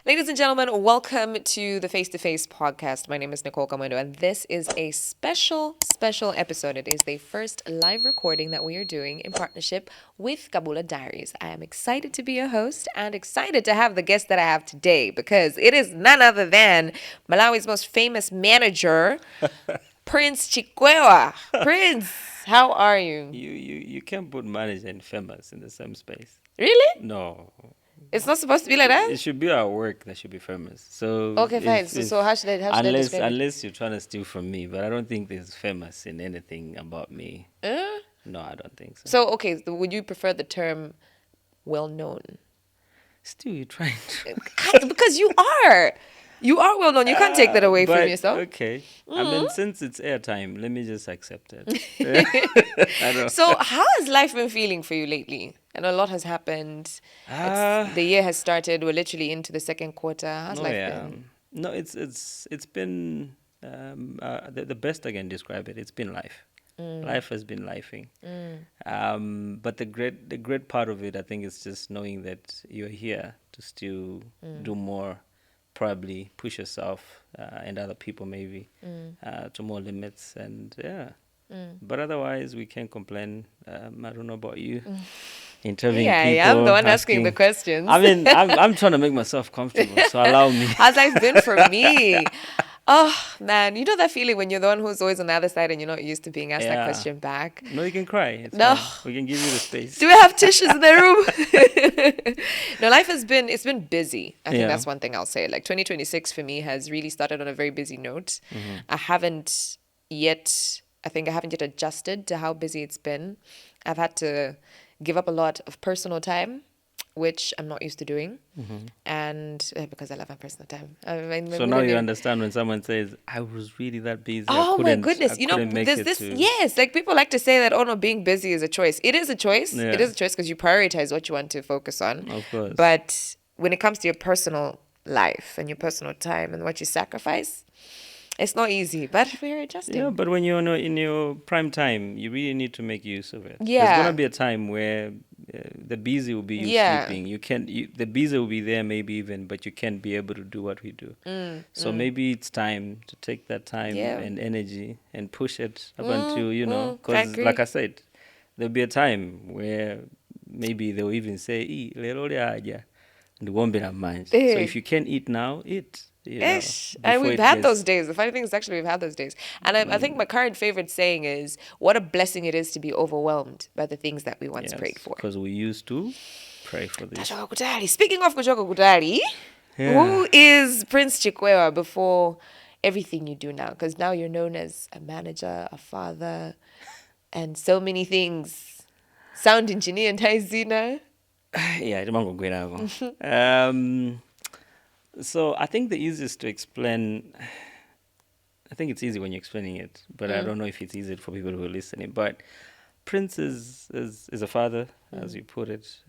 Ladies and gentlemen, welcome to the Face2Face Podcast. My name is NICOLE, and this is a special episode. It is the first live recording that we are doing in partnership with Kabula Diaries. I am excited to be a host and excited to have the guest that I have today because it is none other than Malawi's most famous manager, Prince Chikweba. Prince, how are you? You can't put manager and famous in the same space. Really? No. It's not supposed to be like that? It should be our work that should be famous. So Okay, fine. So how should I unless describe it? unless you're trying to steal from me, but I don't think there's famous in anything about me. No, I don't think so. So, okay, would you prefer the term well-known? Still, you're trying to. Because you are. You are well-known. You can't take that away from But, yourself. Okay. I mean, since it's airtime, let me just accept it. I don't. So, how has life been feeling for you lately? I know a lot has happened. The year has started. We're literally into the second quarter. How's life been? No, it's been the best I can describe it. It's been life. Life has been lifing. But the great part of it, I think, is just knowing that you're here to still do more, probably push yourself and other people maybe to more limits, and But otherwise, we can't complain. I don't know about you. Interviewing people. I'm the one asking the questions. I mean, I'm trying to make myself comfortable, so allow me. How's life been for me? Oh, man. You know that feeling when you're the one who's always on the other side and you're not used to being asked that question back? No, you can cry. It's No. fine. We can give you the space. Do we have tissues in the room? No, life has been, it's been busy. I think that's one thing I'll say. Like 2026 for me has really started on a very busy note. I haven't yet adjusted to how busy it's been. I've had to give up a lot of personal time, which I'm not used to doing. And because I love my personal time. So now you understand when someone says, I was really that busy. Oh my goodness. There's this, yes, like people like to say that, oh no, being busy is a choice. It is a choice. Yeah. It is a choice because you prioritize what you want to focus on. Of course. But when it comes to your personal life and your personal time and what you sacrifice, it's not easy, but we're adjusting. Yeah, but when you're in your prime time, you really need to make use of it. Yeah. There's gonna be a time where the busy will be you sleeping. The busy will be there maybe even, but you can't be able to do what we do. So maybe it's time to take that time and energy and push it up until, because like I said, there'll be a time where maybe they'll even say, lero lyaja, and won't be that much. So if you can't eat now, eat. And we've had those days. The funny thing is actually we've had those days. And I think my current favorite saying is, what a blessing it is to be overwhelmed by the things that we once prayed for. Because we used to pray for this. Speaking of Kuchoka Kutali, who is Prince Chikweba before everything you do now? Because now you're known as a manager, a father, and so many things. Sound engineer and Taizina. Yeah, so I think the easiest to explain, I think it's easy when you're explaining it, but I don't know if it's easy for people who are listening. But Prince is a father, as you put it,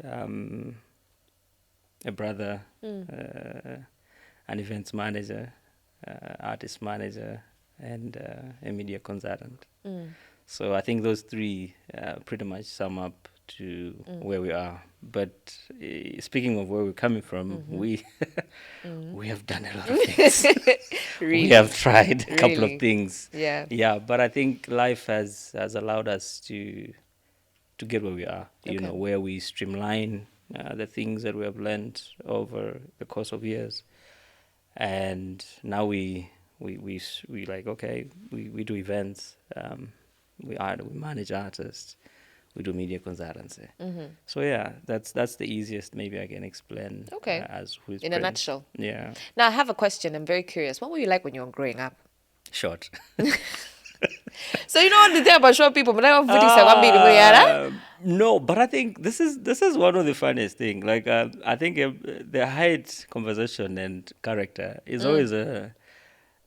a brother, an events manager, artist manager, and a media consultant. So I think those three pretty much sum up to where we are. But speaking of where we're coming from, we have done a lot of things. Really? We have tried a couple of things. Yeah. But I think life has allowed us to get where we are. Where we streamline the things that we have learned over the course of years, and now we like, okay, we do events. We manage artists. We do media consultancy. So that's the easiest maybe I can explain. Okay. As who is in Prince. a nutshell. Yeah. Now I have a question. I'm very curious. What were you like when you were growing up? Short. So you know what the thing about short people, but no, but I think this is one of the funniest things. Like I think the height, conversation, and character is always a.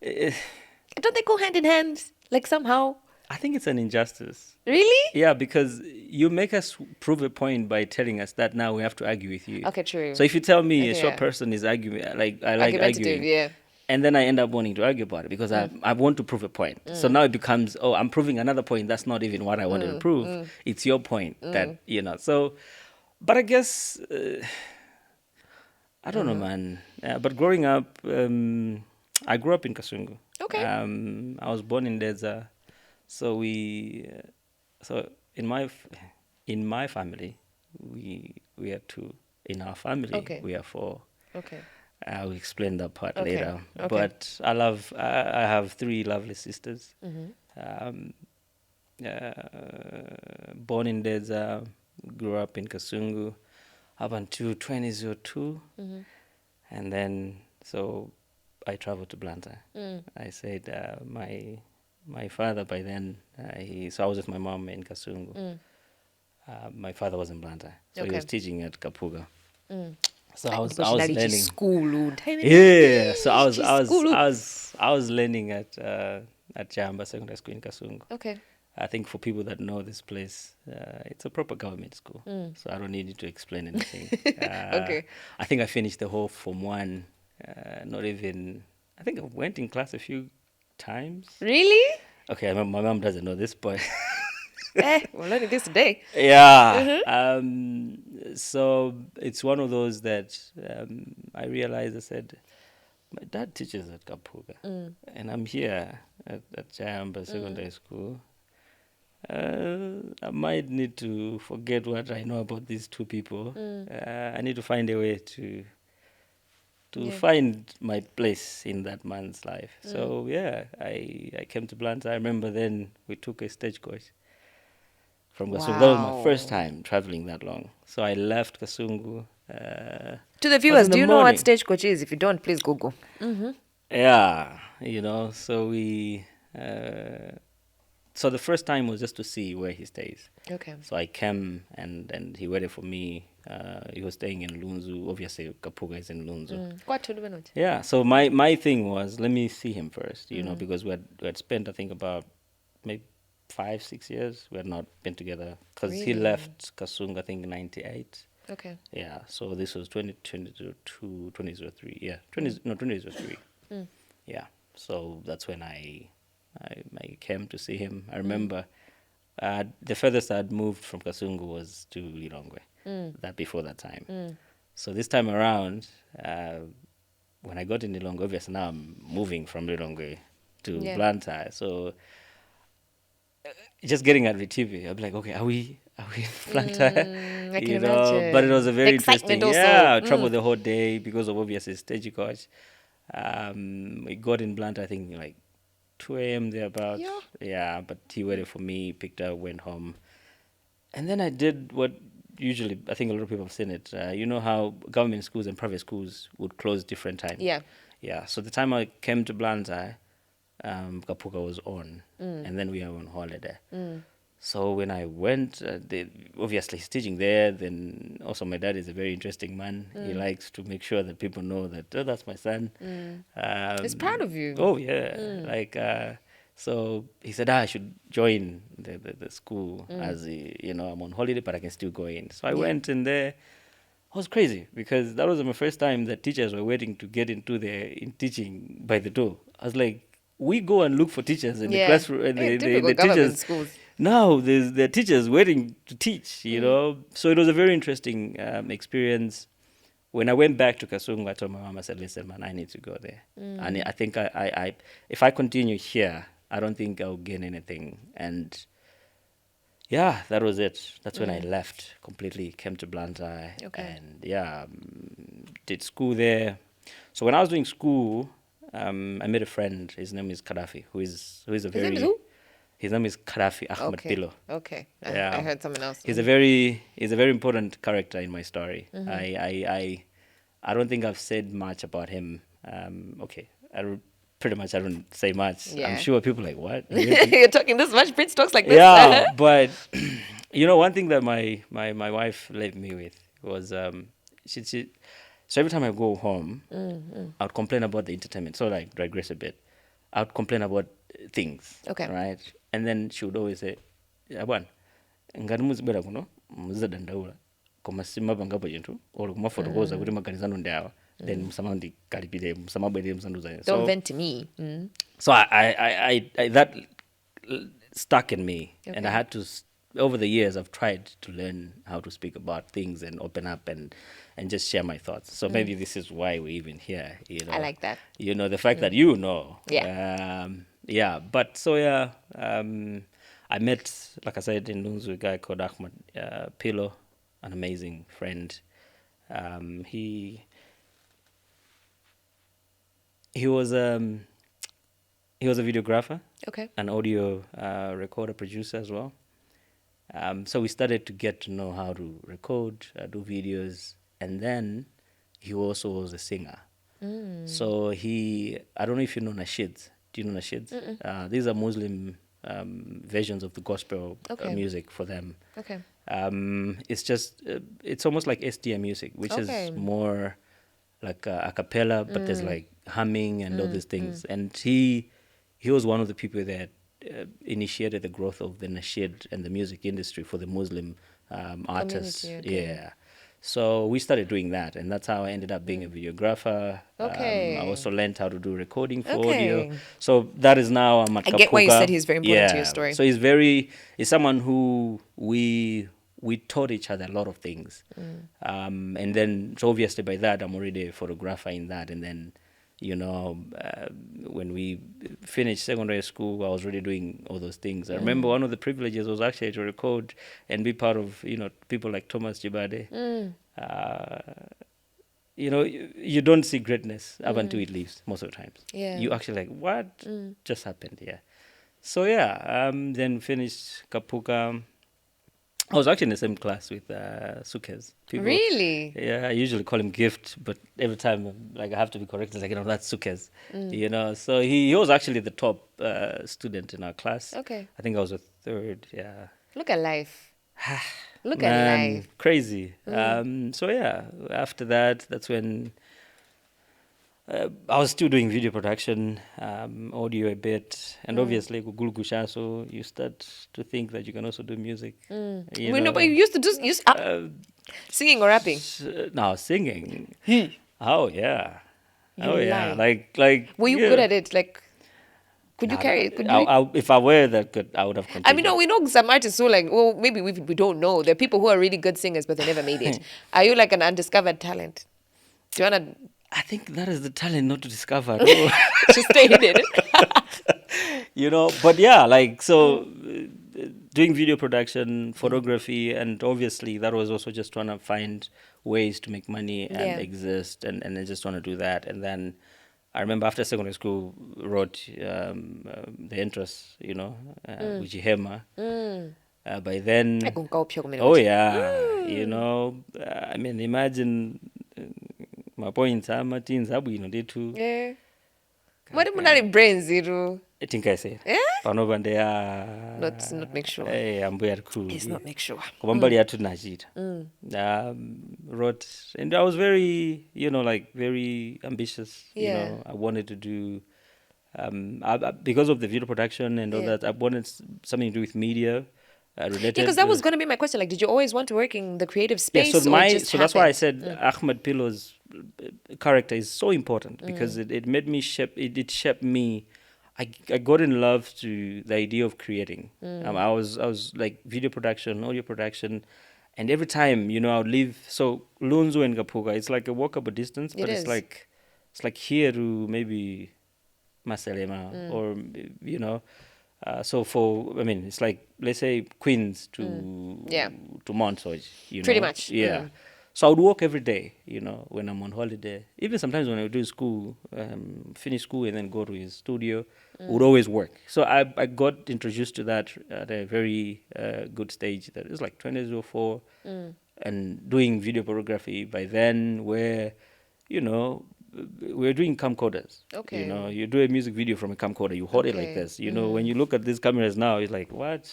Don't they go hand in hand? Like somehow. I think it's an injustice. Really? Yeah, because you make us prove a point by telling us that now we have to argue with you. Okay, true. So if you tell me a short person is arguing, like I like arguing, and then I end up wanting to argue about it because I want to prove a point. So now it becomes, I'm proving another point that's not even what I wanted to prove. It's your point that, So, but I guess I don't know, man. But growing up, I grew up in Kasungu. Okay. I was born in Deza, so so in my family, we are two. In our family, Okay. we are four. Okay. I'll explain that part Okay. later. Okay. But I have three lovely sisters. Born in Deza, grew up in Kasungu, up until 2002. And then, so I traveled to Blantyre. I said, my father by then, so I was with my mom in Kasungu. My father was in Blantyre, so he was teaching at Kapuga. So I was learning. School. Yeah, so I was learning at Jamba Secondary School in Kasungu. Okay. I think for people that know this place, it's a proper government school, so I don't need you to explain anything. Okay. I think I finished the whole Form 1, not even, I think I went in class a few times. Really? Okay, my mom doesn't know this, but... We're learning this today. Yeah. So it's one of those that I realized, I said, my dad teaches at Kapuga, and I'm here at Jamba Secondary School. I might need to forget what I know about these two people. I need to find a way to find my place in that man's life. So yeah, I came to Blantyre. I remember then we took a stagecoach from Kasungu. That was my first time traveling that long. So I left Kasungu. To the viewers, do you know what stagecoach is? If you don't, please Google. Yeah, so so the first time was just to see where he stays. Okay. So I came and he waited for me. He was staying in Lunzu. Obviously, Kapuga is in Lunzu. Yeah, so my thing was, let me see him first, because we had spent, I think, about maybe 5-6 years. We had not been together because he left Kasunga, I think, in 98. Okay. Yeah, so this was 2003. Yeah, 2003. Yeah, so that's when I came to see him. I remember the furthest I'd moved from Kasungu was to Lilongwe. That before that time. So this time around, when I got in Lilongwe, obviously now I'm moving from Lilongwe to Blantyre. So just getting at the TV, I'm like, okay, are we in Blantyre? I can imagine. But it was a very excitement interesting. also. Yeah, I traveled the whole day because of obviously stagecoach. We got in Blantyre, I think, like 2 a.m. thereabouts. Yeah, but he waited for me, picked up, went home. And then I did what usually, I think a lot of people have seen it. You know how government schools and private schools would close different times? Yeah. Yeah, so the time I came to Blantyre, Kapuga was on, and then we were on holiday. So when I went, obviously he's teaching there. Then also my dad is a very interesting man. He likes to make sure that people know that, that's my son. He's proud of you. Oh, yeah. So he said, I should join the school as, I'm on holiday, but I can still go in. So I went in there. It was crazy because that was my first time that teachers were waiting to get into in teaching by the door. I was like, we go and look for teachers in the classroom. And the teachers, schools. No, the teachers waiting to teach, So it was a very interesting experience. When I went back to Kasungu, I told my mom, I said, listen, man, I need to go there. And I think I if I continue here, I don't think I'll gain anything. And yeah, that was it. That's when I left completely, came to Blantyre. Okay. And did school there. So when I was doing school, I met a friend. His name is Gaddafi, who is a very... His name is who? His name is Gaddafi Ahmed Pilo. Okay. Yeah. I heard someone else. He's a very important character in my story. I don't think I've said much about him. Okay, I don't say much. Yeah. I'm sure people are like, what? You're talking this much? Prince talks like this? Yeah, but one thing that my wife left me with was she so every time I go home, I would complain about the entertainment. So I digress a bit. I would complain about things. Okay. Right? And then she would always say, Abwan, ngati muzibera kuno, muzidandaula. Koma simabanga chintu, or kumafotokoza kuti maganizano ndi awa. Then musamandi kalipire, musamabwere musanduza. Don't vent to me. So I that stuck in me, and I had to over the years, I've tried to learn how to speak about things and open up and just share my thoughts. So maybe this is why we're even here. I like that. The fact that Yeah. yeah. But so yeah, I met, like I said, in Lunzu, a guy called Ahmed Pilo, an amazing friend. He was a videographer, Okay. an audio recorder producer as well. So we started to get to know how to record, do videos, and then he also was a singer. So I don't know if you know nasheeds. Do you know nasheeds? These are Muslim versions of the gospel Okay. music for them. Okay. It's almost like SDM music, which Okay. is more like a cappella, but there's like humming and all these things. And he was one of the people that initiated the growth of the nasheed and the music industry for the Muslim artists. Community, okay. Yeah. So we started doing that, and that's how I ended up being a videographer. Okay. I also learned how to do recording for Okay. audio. So that is now I'm at I get why you Kapuka. said he's very important to your story. So he's someone who we taught each other a lot of things. And then, so obviously by that, I'm already a photographer in that. And then, when we finished secondary school, I was already doing all those things. I remember one of the privileges was actually to record and be part of, people like Thomas Jibade. You don't see greatness up until it leaves most of the times. Yeah. You actually like, what just happened here? So yeah, then finished Kapuka. I was actually in the same class with Sukes. Really? Yeah, I usually call him Gift, but every time I have to be corrected, like, that's Sukes. So he was actually the top student in our class. Okay. I think I was a third, yeah. Look at life. Look Man, at life. crazy. So yeah, after that, that's when I was still doing video production, audio a bit, and obviously Gugul so you start to think that you can also do music. But you used to do singing or rapping. No, singing. Oh yeah. lie. Like. Were you good at it? Like, could you carry it? Could you? If I were that good, I would have continued. I mean, we know some artists who maybe we don't know. There are people who are really good singers, but they never made it. Are you like an undiscovered talent? Do you want to... I think that is the talent not to discover. Just stay in it. But yeah, doing video production, photography, and obviously that was also just trying to find ways to make money and exist, and I just want to do that. And then I remember after secondary school, wrote the entrance, Ujihema. By then, oh yeah, I mean, imagine my points, my teens, Yeah. What am I brains, zero? I think I said. Panova they are not make sure. I'm very cool. It's not make sure. Wrote, and I was very, very ambitious. Yeah. I wanted to do, because of the video production and all that. I wanted something to do with media. Related. Because that was going to be my question. Like, did you always want to work in the creative space? So that's why I said Ahmed Pilo's character is so important, because it made me it shaped me. I got in love to the idea of creating. I was like video production, audio production, and every time I would leave. So Lunzu and Kapuka, it's like a walkable distance, but it's like here to maybe Maselema or so it's like, let's say, Queens to Montage, Pretty much. Yeah. So I would walk every day, when I'm on holiday. Even sometimes when I would do school, finish school and then go to his studio, would always work. So I got introduced to that at a very good stage. That is like 2004, and doing video photography by then, where, we're doing camcorders. Okay. You do a music video from a camcorder, you hold it like this. When you look at these cameras now, it's like, what?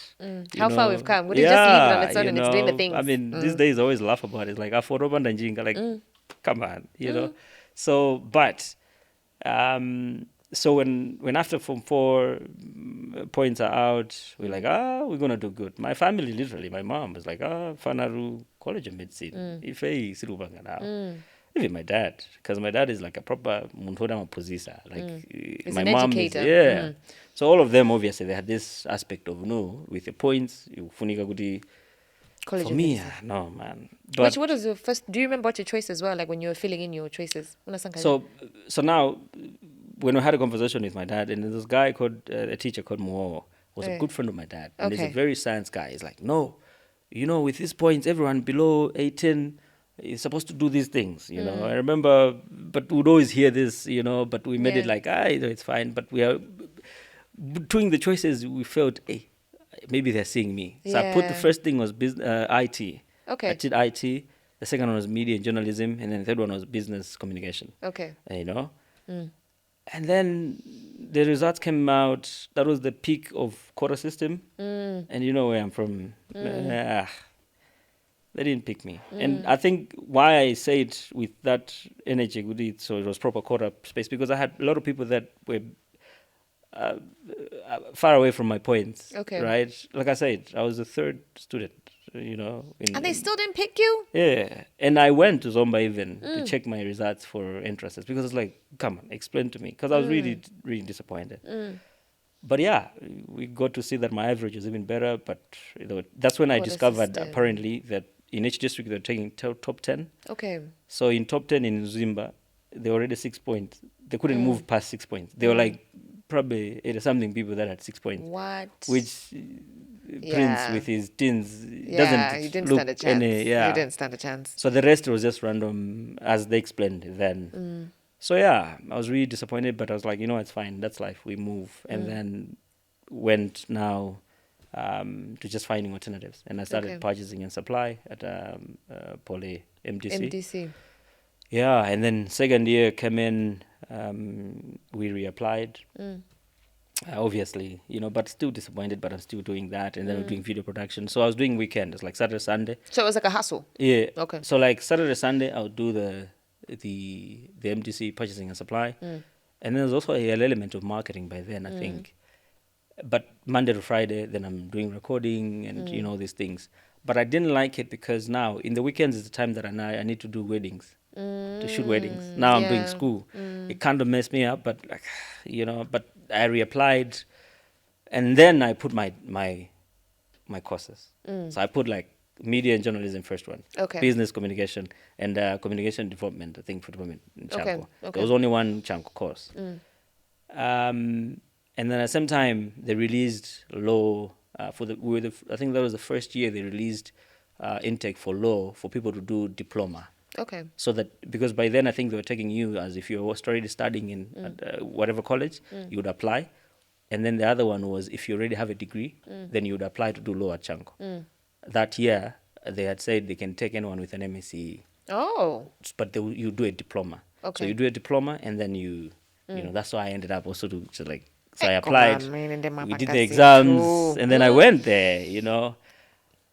How far we've come. Would you just leave it on its own and it's doing the things? I mean, these days I always laugh about it. It's like, like, come on, So, but, so when after Form 4 points are out, we're like, we're going to do good. My family, literally, my mom was like, Fanaru College of Medicine. Ife Silubanga now. even my dad, because my dad is like a proper Muntoda Mapuzisa. Like He's my an mom is, educator. yeah. So all of them, obviously, they had this aspect of, no, with the points, you funika kuti. College For of me, Medicine. no, man. What But was your first? Do you remember what your choices were like when you were filling in your choices? so now, when I had a conversation with my dad, and this guy called, a teacher called Muo, was a good friend of my dad. And he's a Okay. very science guy. He's like, no, with these points, everyone below 18 is supposed to do these things, I remember, but we'd always hear this, but we made it like, it's fine. But we are doing the choices, we felt, hey, maybe they're seeing me. So I put the first thing was IT. Okay. I did IT. The second one was media and journalism, and then the third one was business communication. Okay. And then the results came out. That was the peak of quota system, and you know where I'm from. They didn't pick me, and I think why I say it with that energy, so it was proper quota space, because I had a lot of people that were far away from my points. Okay. Right? Like I said, I was the third student. And they still didn't pick you? Yeah, and I went to Zomba even to check my results for entrances, because it's like, come on, explain to me, because I was really, really disappointed. But yeah, we got to see that my average was even better. But that's when I discovered apparently that in each district they're taking top 10. Okay. So in top 10 in Zimba, they were already 6 points. They couldn't move past 6 points. They were like probably 80 something people that had 6 points. What? Which Prince with his teens he doesn't didn't look stand a chance. any. He didn't stand a chance. So the rest was just random, as they explained then. So yeah, I was really disappointed, but I was like, it's fine. That's life. We move. And then went now to just finding alternatives. And I started purchasing and supply at Poly MDC. Yeah, and then second year came in, we reapplied. Obviously, but still disappointed, but I'm still doing that. And then I'm doing video production. So I was doing weekends, like Saturday, Sunday. So it was like a hustle? Yeah. Okay. So like Saturday, Sunday, I would do the MDC purchasing and supply. And then there's also an element of marketing by then, I think. But Monday to Friday, then I'm doing recording and, all these things. But I didn't like it because now, in the weekends is the time that I need to do weddings, to shoot weddings. Now I'm doing school. It kind of messed me up, but like, but I reapplied. And then I put my courses. So I put like media and journalism first one. Okay. Business communication and communication development, I think, for development in Chanko. Okay. There was only one Chanko course. And then at the same time, they released law I think that was the first year they released intake for law for people to do diploma. Okay. So that, because by then I think they were taking you as if you were already studying in whatever college, you would apply. And then the other one was if you already have a degree, then you would apply to do law at Chanko. That year, they had said they can take anyone with an MSc. Oh. But you do a diploma. Okay. So you do a diploma and then you that's why I ended up also so I applied, we did the exams, and then I went there,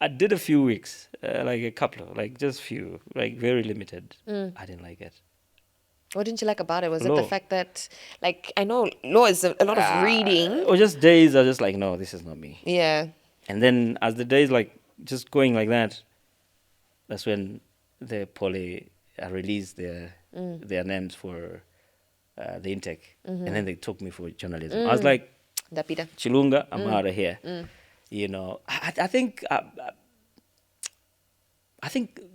I did a few weeks, like a couple of, like just few, like very limited. I didn't like it. What didn't you like about it? Was Law. it the fact that, like, I know law is a lot of reading? Or just days are just like, no, this is not me. Yeah. And then as the days like just going like that, that's when the poly released their names for the intake, and then they took me for journalism. I was like, Dapida. Chilunga, I'm out of here. I think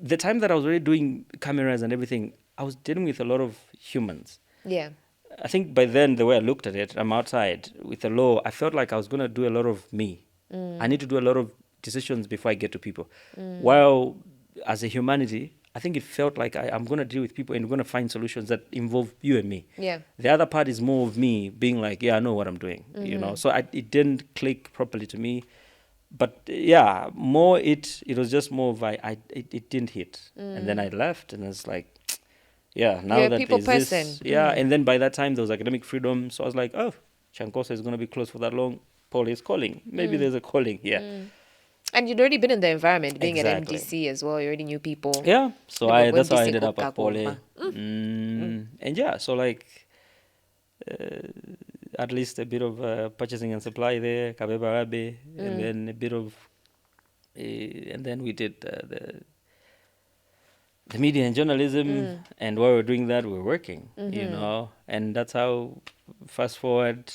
the time that I was already doing cameras and everything, I was dealing with a lot of humans. Yeah. I think by then, the way I looked at it, I'm outside with the law, I felt like I was going to do a lot of me. I need to do a lot of decisions before I get to people. While as a humanity, I think it felt like I'm going to deal with people and we're going to find solutions that involve you and me. Yeah. The other part is more of me being like, yeah, I know what I'm doing, So it didn't click properly to me. But yeah, more it was just more of it didn't hit. And then I left and it's like, yeah, now You're a that people there's person. this, and then by that time there was academic freedom. So I was like, oh, Chankosa is going to be closed for that long. Paul is calling. Maybe there's a calling here. And you'd already been in the environment, being Exactly. at MDC as well. You already knew people. Yeah, so that's how I ended up at Poly. Coca-Cola. And yeah, so like at least a bit of purchasing and supply there, Kabeba Rabe, and then a bit of, and then we did the media and journalism, and while we're doing that, we're working, you know, and that's how. Fast forward,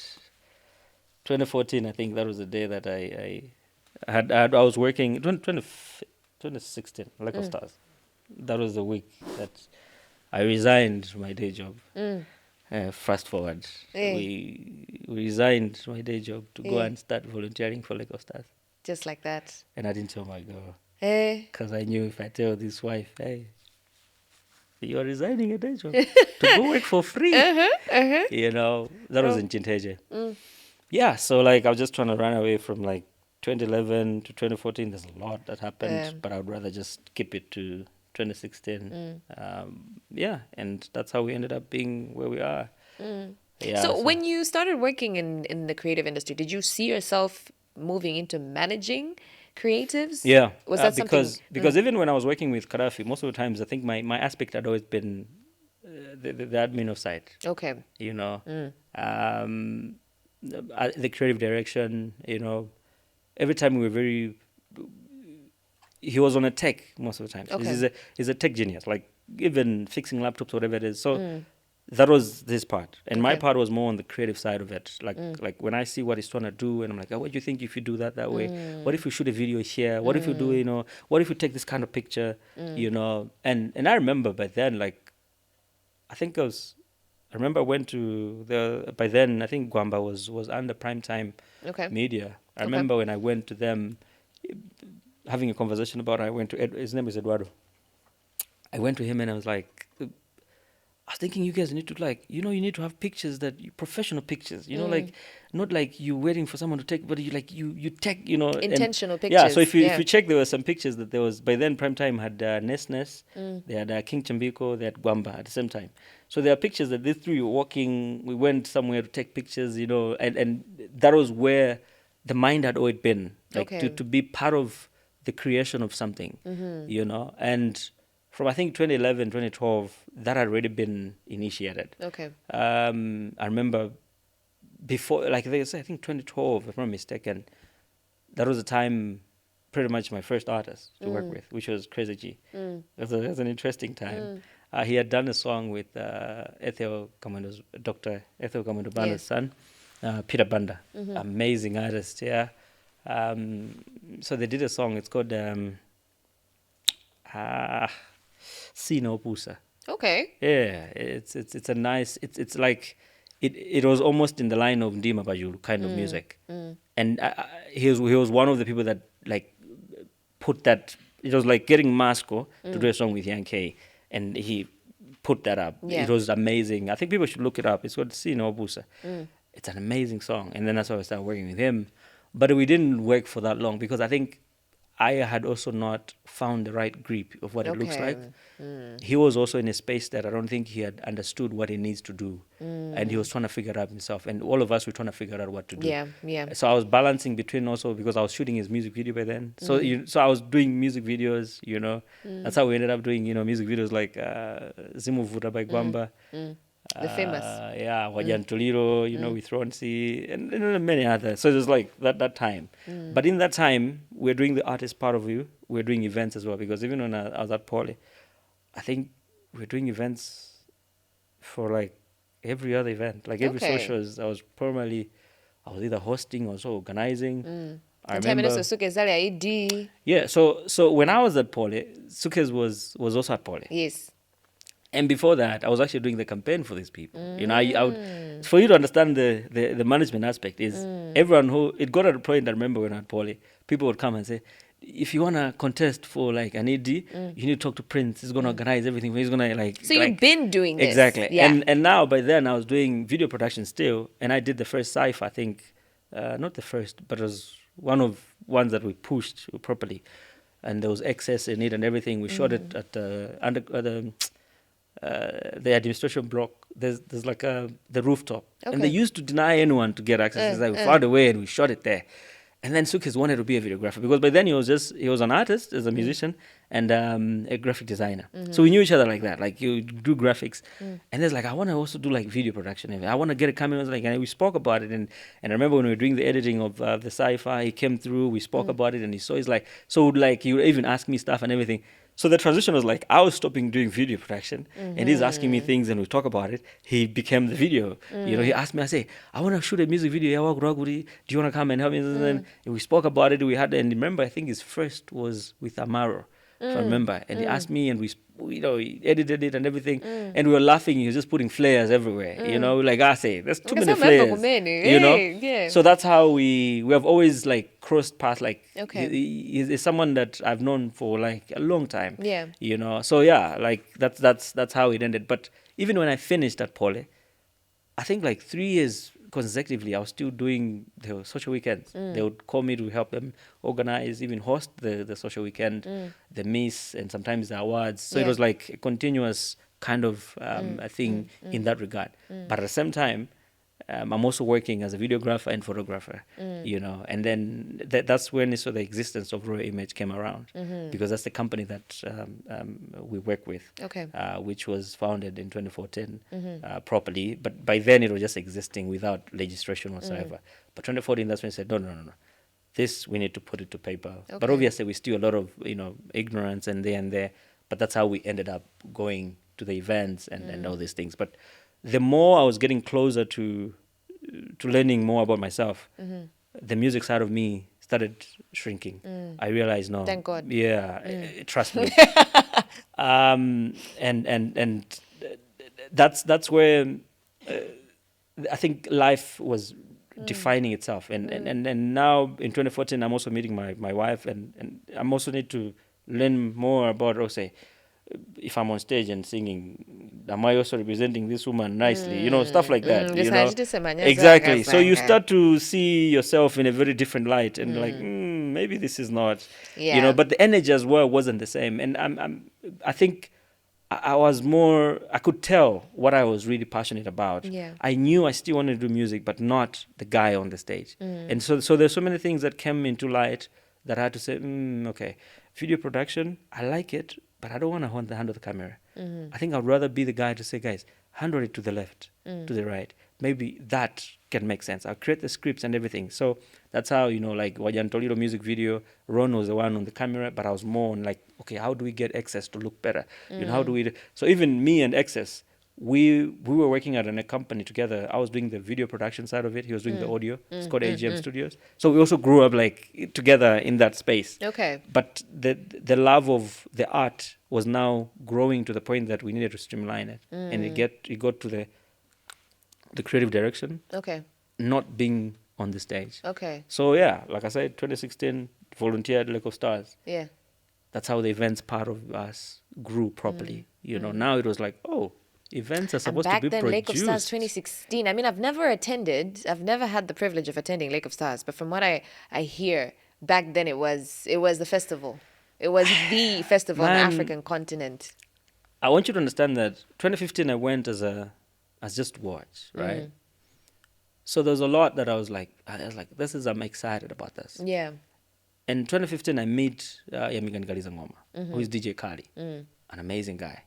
2014, I think that was the day that I was working. 2016, Lego Stars. That was the week that I resigned my day job. Fast forward, we resigned my day job to go and start volunteering for Lego Stars. Just like that. And I didn't tell my girl. Hey. Because I knew if I tell this wife, hey, you're resigning a day job to go work for free. You know, that was in Chinteje. Yeah, so like I was just trying to run away from like 2011 to 2014. There's a lot that happened, but I would rather just keep it to 2016. Yeah, and that's how we ended up being where we are. Yeah, so when you started working in the creative industry, did you see yourself moving into managing creatives? Yeah, was that because even when I was working with Karafi, most of the times I think my aspect had always been the admin side. Okay. You know, the creative direction. You know, every time we were he was on a tech most of the time. Okay. He's a tech genius. Like even fixing laptops, whatever it is. So. That was his part, and my part was more on the creative side of it. Like when I see what he's trying to do, and I'm like, oh, what do you think if you do that way? What if we shoot a video here? What if you do, you know? What if we take this kind of picture, you know? And I remember by then, like, I remember I went to by then I think Gwamba was under primetime media. I remember when I went to them, having a conversation about it. I went to his name is Eduardo. I went to him and I was like, I was thinking you guys need to you need to have pictures professional pictures, you know, like not like you waiting for someone to take, but you take, you know, intentional pictures. Yeah. So if you check, there were some pictures that there was by then. Primetime had Nesnes, they had King Chambiko, they had Gwamba at the same time. So there are pictures that they three were walking. We went somewhere to take pictures, you know, and that was where the mind had always been, like to be part of the creation of something, you know, and. From I think 2011, 2012, that had already been initiated. Okay. I remember before, like they say, I think 2012, if I'm not mistaken, that was the time, pretty much my first artist to work with, which was Crazy G. It was an interesting time. He had done a song with Theo Kamwendo's Dr. Theo Kamwendo Banda's son, Peter Banda, amazing artist. Yeah. So they did a song. It's called. Sino Pusa. Okay. Yeah, it's a nice. It's like it was almost in the line of Ndima Bajulu kind of music, and he was one of the people that like put that. It was like getting Masco to do a song with Yankee, and he put that up. Yeah. It was amazing. I think people should look it up. It's called Sino Pusa. It's an amazing song, and then that's why I started working with him. But we didn't work for that long because I think I had also not found the right grip of what it looks like. He was also in a space that I don't think he had understood what he needs to do. And he was trying to figure it out himself. And all of us were trying to figure out what to do. Yeah. So I was balancing between also, because I was shooting his music video by then. So so I was doing music videos, you know. That's how we ended up doing, you know, music videos like Zimu Vuta by Gwamba. The famous. Yeah, Wajantuliro, you know, with Ronsi, and many others. So it was like that time. But in that time, we're doing the artist part of you. We're doing events as well, because even when I was at Poly, I think we're doing events for like every other event. Like every socials, I was either hosting or so organizing. I remember. Yeah, so when I was at Poly, Sukes was also at Poly. Yes. And before that, I was actually doing the campaign for these people. You know, I would, for you to understand the management aspect is everyone it got at a point, I remember when I had Poly, people would come and say, if you want to contest for like an ED, you need to talk to Prince. He's going to organize everything. He's going to like... So you've been doing this. Exactly. Yeah. And now by then I was doing video production still. And I did the first Cypher, I think. Not the first, but it was one of ones that we pushed properly. And there was excess in it and everything. We shot it at the administration block. There's like the rooftop, and they used to deny anyone to get access. It's like we found a way and we shot it there. And then Sukes wanted to be a videographer because by then he was an artist as a musician and a graphic designer. So we knew each other like that. Like you do graphics, and there's like I want to also do like video production. I want to get a camera. Like, and we spoke about it. And I remember when we were doing the editing of the sci-fi, he came through. We spoke about it, and he would like he would even ask me stuff and everything. So the transition was like, I was stopping doing video production and he's asking me things and we talk about it. He became the video. You know, he asked me, I say, I want to shoot a music video. Do you want to come and help me? And we spoke about it. And remember, I think his first was with Amaro, if I remember. And he asked me and he edited it and everything. And we were laughing. He was just putting flares everywhere. You know, like I say, there's too many flares. You know? Yeah. So that's how we have always like crossed paths. Like, Okay. he's someone that I've known for like a long time. Yeah. You know, so yeah, like that's how it ended. But even when I finished at Pole, I think like 3 years consecutively, I was still doing the social weekends. They would call me to help them organize, even host the social weekend, the miss, and sometimes the awards. So it was like a continuous kind of thing in that regard. But at the same time, I'm also working as a videographer and photographer, you know, and then that's when the existence of Royal Image came around, because that's the company that we work with, which was founded in 2014 properly. But by then it was just existing without registration whatsoever. But 2014, that's when I said, no. This, we need to put it to paper. But obviously we still a lot of, you know, ignorance and there. But that's how we ended up going to the events and all these things. But the more I was getting closer to learning more about myself, the music side of me started shrinking. I realized, no. Thank God. Yeah, trust me. And that's where I think life was defining itself. And now in 2014, I'm also meeting my wife, and I'm also need to learn more about, say, if I'm on stage and singing, am I also representing this woman nicely? You know, stuff like that. You know? Exactly. So you start to see yourself in a very different light, and like, maybe this is not, you know. But the energy as well wasn't the same, and I think I was more. I could tell what I was really passionate about. Yeah. I knew I still wanted to do music, but not the guy on the stage. And so there's so many things that came into light that I had to say, okay, video production, I like it, but I don't want to handle the camera. I think I'd rather be the guy to say, guys, handle it to the left, to the right. Maybe that can make sense. I'll create the scripts and everything. So that's how, you know, like Wajan Toledo music video, Ron was the one on the camera, but I was more on like, okay, how do we get Access to look better? You know, how do we... So even me and Access, we were working at a company together. I was doing the video production side of it. He was doing the audio. It's called AGM Studios. So we also grew up like together in that space. Okay. But the love of the art was now growing to the point that we needed to streamline it. And it got to the creative direction. Okay. Not being on the stage. Okay. So yeah, like I said, 2016, volunteered Lake of Stars. Yeah. That's how the events part of us grew properly. You know, now it was like, oh, events are supposed to be then, produced. Lake of Stars 2016. I mean, I've never attended. I've never had the privilege of attending Lake of Stars. But from what I hear, back then it was the festival. It was the festival on the African continent. I want you to understand that 2015 I went as just watch, right? So there's a lot that I was like, I'm excited about this. Yeah. In 2015 I meet Yamigan Galizangoma, who is DJ Kali, an amazing guy.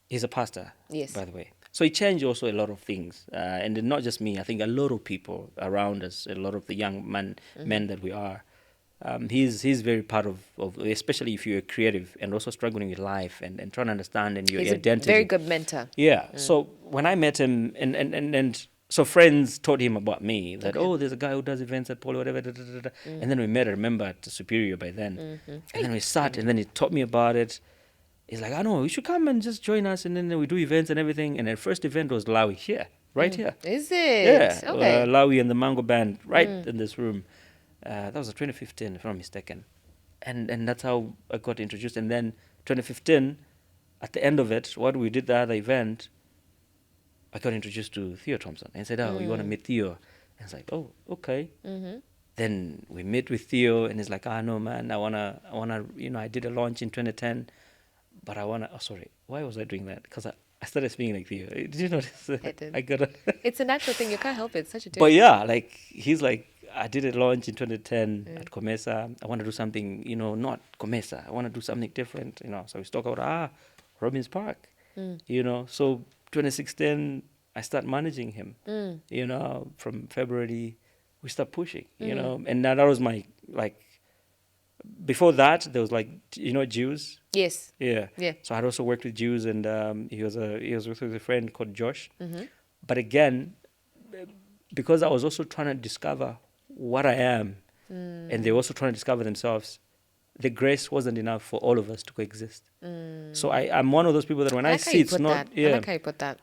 He's a pastor, yes, by the way. So he changed also a lot of things. And then not just me, I think a lot of people around us, a lot of the young men that we are. He's very part of, especially if you're creative and also struggling with life and trying to understand and your identity. He's a very good mentor. Yeah. So when I met him, and so friends told him about me, that, there's a guy who does events at Polo, whatever. And then we met, I remember, at Superior by then. And then we sat, and then he taught me about it. He's like, I know, you should come and just join us, and then we do events and everything. And the first event was Lawi here, right here. Is it? Yeah. Okay. Lawi and the Mango Band, right in this room. That was 2015, if I'm not mistaken. And that's how I got introduced. And then 2015, at the end of it, what we did the other event, I got introduced to Theo Thompson. And he said, you want to meet Theo? And it's like, oh, okay. Then we met with Theo, and he's like, no, man, I wanna, I did a launch in 2010, but I wanna, why was I doing that? Because I started speaking like Theo. Did you notice? I did. It's a natural thing. You can't help it. It's such a But yeah, like, he's like, I did a launch in 2010 at Comesa. I want to do something, not Comesa. I want to do something different, So we talk about, Robbins Park, So 2016, I start managing him, from February, we start pushing, and that was my before that, there was like, Jews. Yes. Yeah. Yeah. So I had also worked with Jews, and he was with a friend called Josh. Mm-hmm. But again, because I was also trying to discover what I am, and they were also trying to discover themselves, the grace wasn't enough for all of us to coexist. So I'm one of those people that when I like how see you it's put not, that. I like how you put that.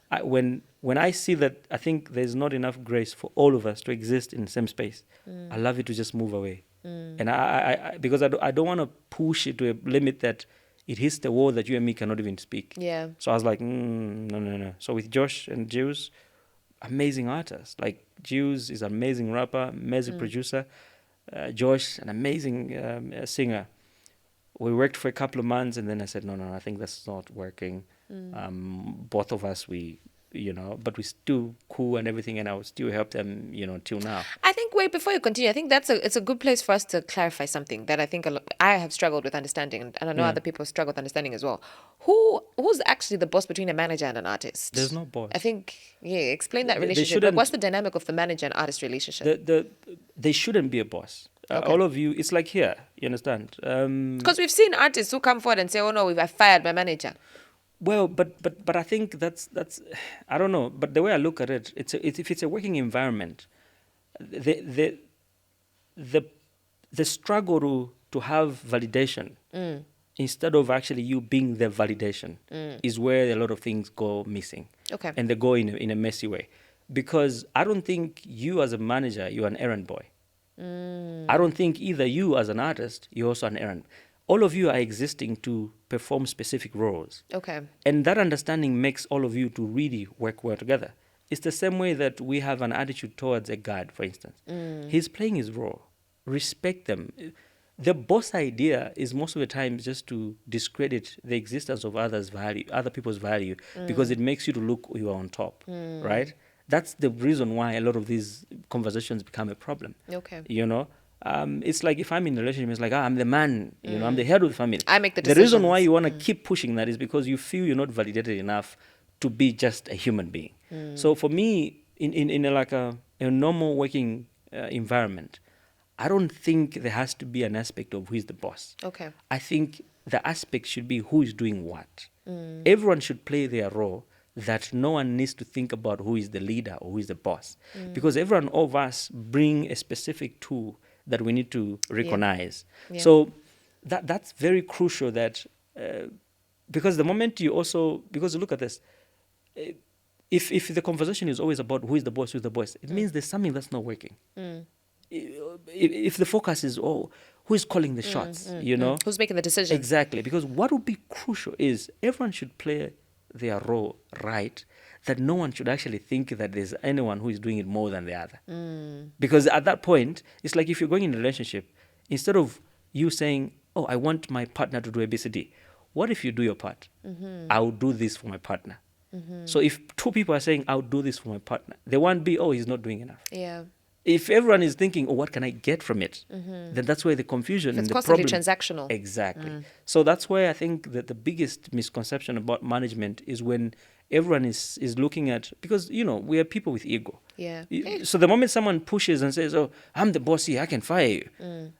when I see that, I think there's not enough grace for all of us to exist in the same space. I love it to just move away, and I because I don't want to push it to a limit that it hits the wall that you and me cannot even speak. Yeah. So I was like, no. So with Josh and Juice, amazing artists. Like Juice is an amazing rapper, amazing producer. Josh, an amazing singer. We worked for a couple of months, and then I said, no, I think that's not working. Both of us, but we still cool and everything, and I would still help them, till now. I think, wait, before you continue, I think it's a good place for us to clarify something that I think I have struggled with understanding, and I know other people struggle with understanding as well. Who's actually the boss between a manager and an artist? There's no boss. I think, explain that They relationship. Like, what's the dynamic of the manager and artist relationship? They shouldn't be a boss. Okay. All of you, it's like here, you understand? Because we've seen artists who come forward and say, "Oh no, I fired my manager." Well, but I think that's I don't know. But the way I look at it, if it's a working environment, the struggle to have validation instead of actually you being the validation is where a lot of things go missing. Okay. And they go in a messy way, because I don't think you as a manager, you're an errand boy. I don't think either you as an artist, you're also an errand. All of you are existing to perform specific roles. Okay. And that understanding makes all of you to really work well together. It's the same way that we have an attitude towards a guard, for instance. He's playing his role. Respect them. The boss idea is most of the time just to discredit the existence of other people's value, because it makes you to look you are on top, right? That's the reason why a lot of these conversations become a problem. Okay. It's like if I'm in a relationship, it's like, I'm the man, I'm the head of the family. I make the The reason decisions. why you want to keep pushing that is because you feel you're not validated enough to be just a human being. So for me, in a normal working environment, I don't think there has to be an aspect of who is the boss. Okay. I think the aspect should be who is doing what. Everyone should play their role, that no one needs to think about who is the leader or who is the boss. Because everyone of us bring a specific tool that we need to recognize. Yeah. So that's very crucial, that because the moment because look at this, if the conversation is always about who is the boss, it means there's something that's not working. If the focus is, who is calling the shots, Who's making the decision? Exactly, because what would be crucial is everyone should play their role right, that no one should actually think that there's anyone who is doing it more than the other. Because at that point, it's like if you're going in a relationship, instead of you saying, I want my partner to do ABCD, what if you do your part? I'll do this for my partner. So if two people are saying, I'll do this for my partner, they won't be, he's not doing enough. Yeah. If everyone is thinking, what can I get from it? Then that's where the confusion and the constantly problem. transactional. Exactly. So that's why I think that the biggest misconception about management is when everyone is looking at, because, we are people with ego. Yeah. So the moment someone pushes and says, I'm the boss here, I can fire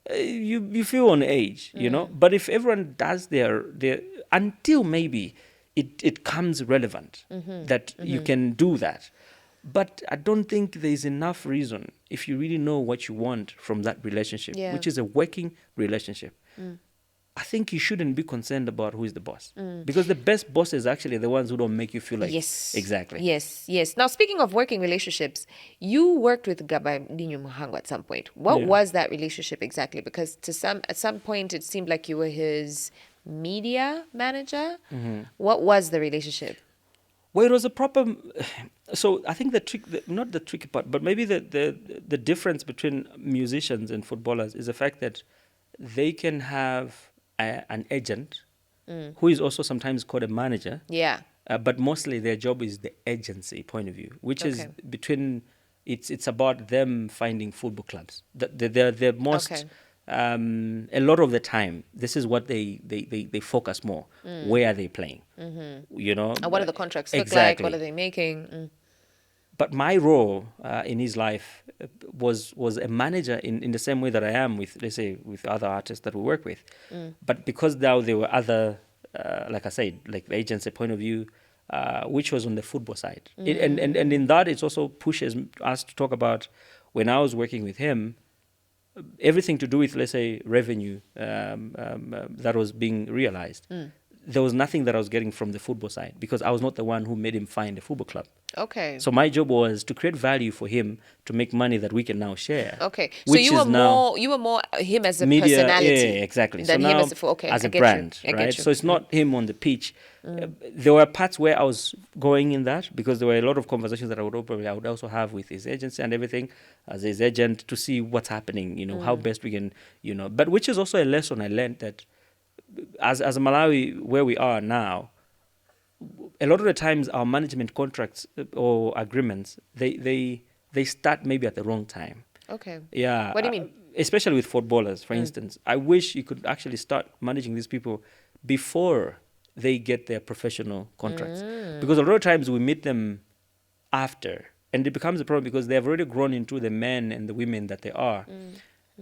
you, you feel on edge, But if everyone does their until maybe it comes relevant that you can do that. But I don't think there is enough reason, if you really know what you want from that relationship, which is a working relationship. I think you shouldn't be concerned about who is the boss. Because the best bosses are actually the ones who don't make you feel like... Yes. Exactly. Yes. Now, speaking of working relationships, you worked with Gabadinho Muhango at some point. What was that relationship exactly? Because at some point, it seemed like you were his media manager. What was the relationship? Well, it was a proper... So I think not the tricky part, but maybe the difference between musicians and footballers is the fact that they can have an agent who is also sometimes called a manager. Yeah. But mostly their job is the agency point of view, which is between... It's about them finding football clubs. They're most... Okay. A lot of the time, this is what they focus more. Where are they playing? And what do the contracts look exactly. like? What are they making? but my role in his life was a manager in the same way that I am with, let's say, with other artists that we work with. But because now there were other, like I said, like the agency point of view, which was on the football side. And in that, it also pushes us to talk about when I was working with him, everything to do with, let's say, revenue that was being realized. There was nothing that I was getting from the football side because I was not the one who made him find a football club. Okay. So my job was to create value for him to make money that we can now share. Okay. So you were more him as a media, personality. Yeah, exactly. Than so him now, as a brand, right? So it's not him on the pitch. There were parts where I was going in that because there were a lot of conversations that I would also have with his agency and everything as his agent to see what's happening, how best we can, but which is also a lesson I learned that as a Malawi where we are now, a lot of the times our management contracts or agreements, they start maybe at the wrong time. Okay. Yeah. What do you mean? Especially with footballers, for instance. I wish you could actually start managing these people before they get their professional contracts. Because a lot of times we meet them after, and it becomes a problem because they have already grown into the men and the women that they are.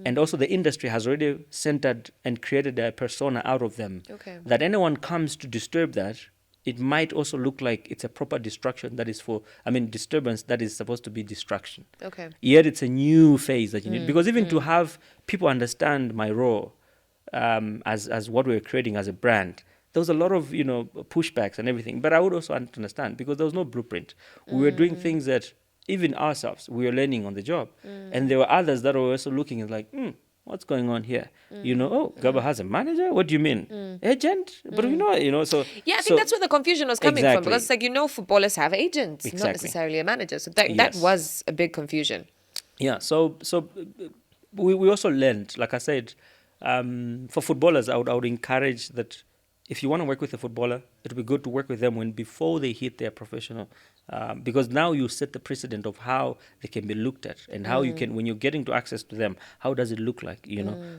And also the industry has already centered and created a persona out of them. Okay. That anyone comes to disturb that, it might also look like it's a proper distraction that is disturbance that is supposed to be distraction. Okay. Yet it's a new phase that you need. Because even to have people understand my role as what we're creating as a brand, there was a lot of, pushbacks and everything. But I would also understand because there was no blueprint. We were doing things that even ourselves, we were learning on the job. And there were others that were also looking at like, what's going on here? Gaba has a manager? What do you mean? Agent? But so... Yeah, I think that's where the confusion was coming from. Because it's like, footballers have agents, not necessarily a manager. So that was a big confusion. Yeah, so we also learned, like I said, for footballers, I would encourage that if you want to work with a footballer, it would be good to work with them before they hit their professional. Because now you set the precedent of how they can be looked at and how you can, when you're getting to access to them, how does it look like,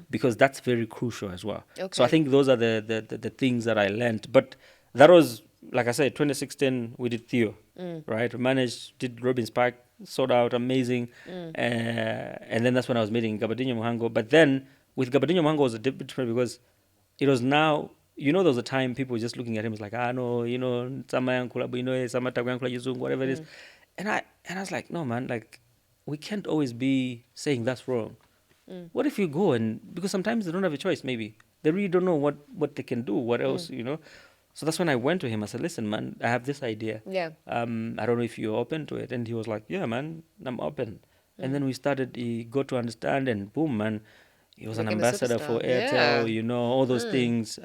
because that's very crucial as well. Okay. So I think those are the things that I learned. But that was, like I said, 2016, we did Theo, right? Managed, did Robin's Park, sold out, amazing. And then that's when I was meeting Gabadinho Muhango. But then with Gabadinho Muhango was a different because it was now... there was a time people were just looking at him as like, no, whatever it is. And I was like, no, man, like, we can't always be saying that's wrong. What if you go because sometimes they don't have a choice, maybe. They really don't know what they can do, what else, So that's when I went to him. I said, listen, man, I have this idea. Yeah. I don't know if you're open to it. And he was like, yeah, man, I'm open. And then he got to understand and boom, man. He was an ambassador for Airtel, all those things.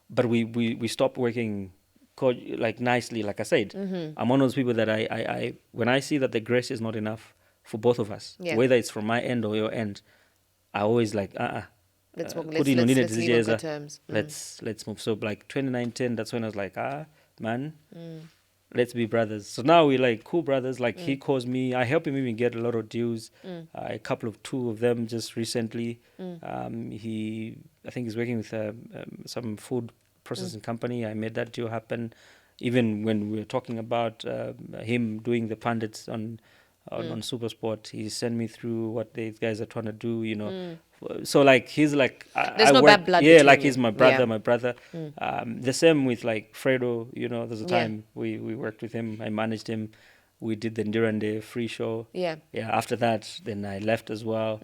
But we stopped working nicely, like I said. I'm one of those people that I when I see that the grace is not enough for both of us, whether it's from my end or your end, I always like, let's leave on good terms. Let's move. So like 2019, that's when I was like, man, let's be brothers. So now we're like cool brothers. Like he calls me. I help him even get a lot of deals. Two of them just recently. I think he's working with some food processing company. I made that deal happen. Even when we were talking about him doing the pundits on Supersport, he sent me through what these guys are trying to do. So like he's like there's no bad blood. Yeah, like he's my brother. The same with like Fredo. There's a time we worked with him. I managed him. We did the Ndirande free show. Yeah. After that, then I left as well.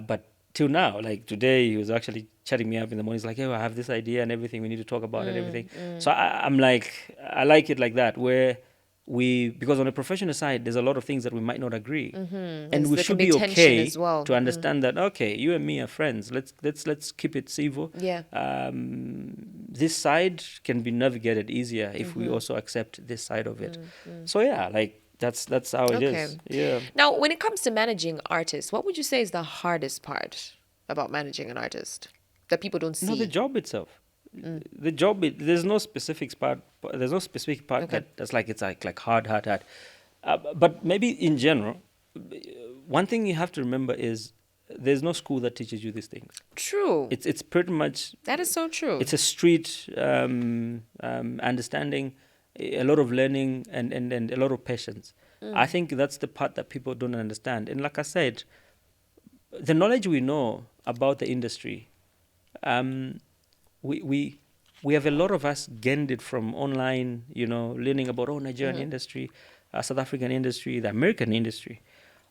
But till now, like today, he was actually chatting me up in the morning. He's like, "Hey, I have this idea and everything. We need to talk about it and everything." So I'm like, I like it like that where. Because on a professional side, there's a lot of things that we might not agree, and we should be okay to understand that. Okay, you and me are friends. Let's keep it civil. Yeah. This side can be navigated easier if we also accept this side of it. So yeah, like that's how it is. Yeah. Now, when it comes to managing artists, what would you say is the hardest part about managing an artist that people don't see? No, the job itself. The job, there's no specific part. There's no specific part that's like it's like hard. But maybe in general, one thing you have to remember is there's no school that teaches you these things. True. It's pretty much. That is so true. It's a street understanding, a lot of learning, and a lot of patience. I think that's the part that people don't understand. And like I said, the knowledge we know about the industry, we have a lot of us gained it from online, learning about Nigerian industry, South African industry, the American industry.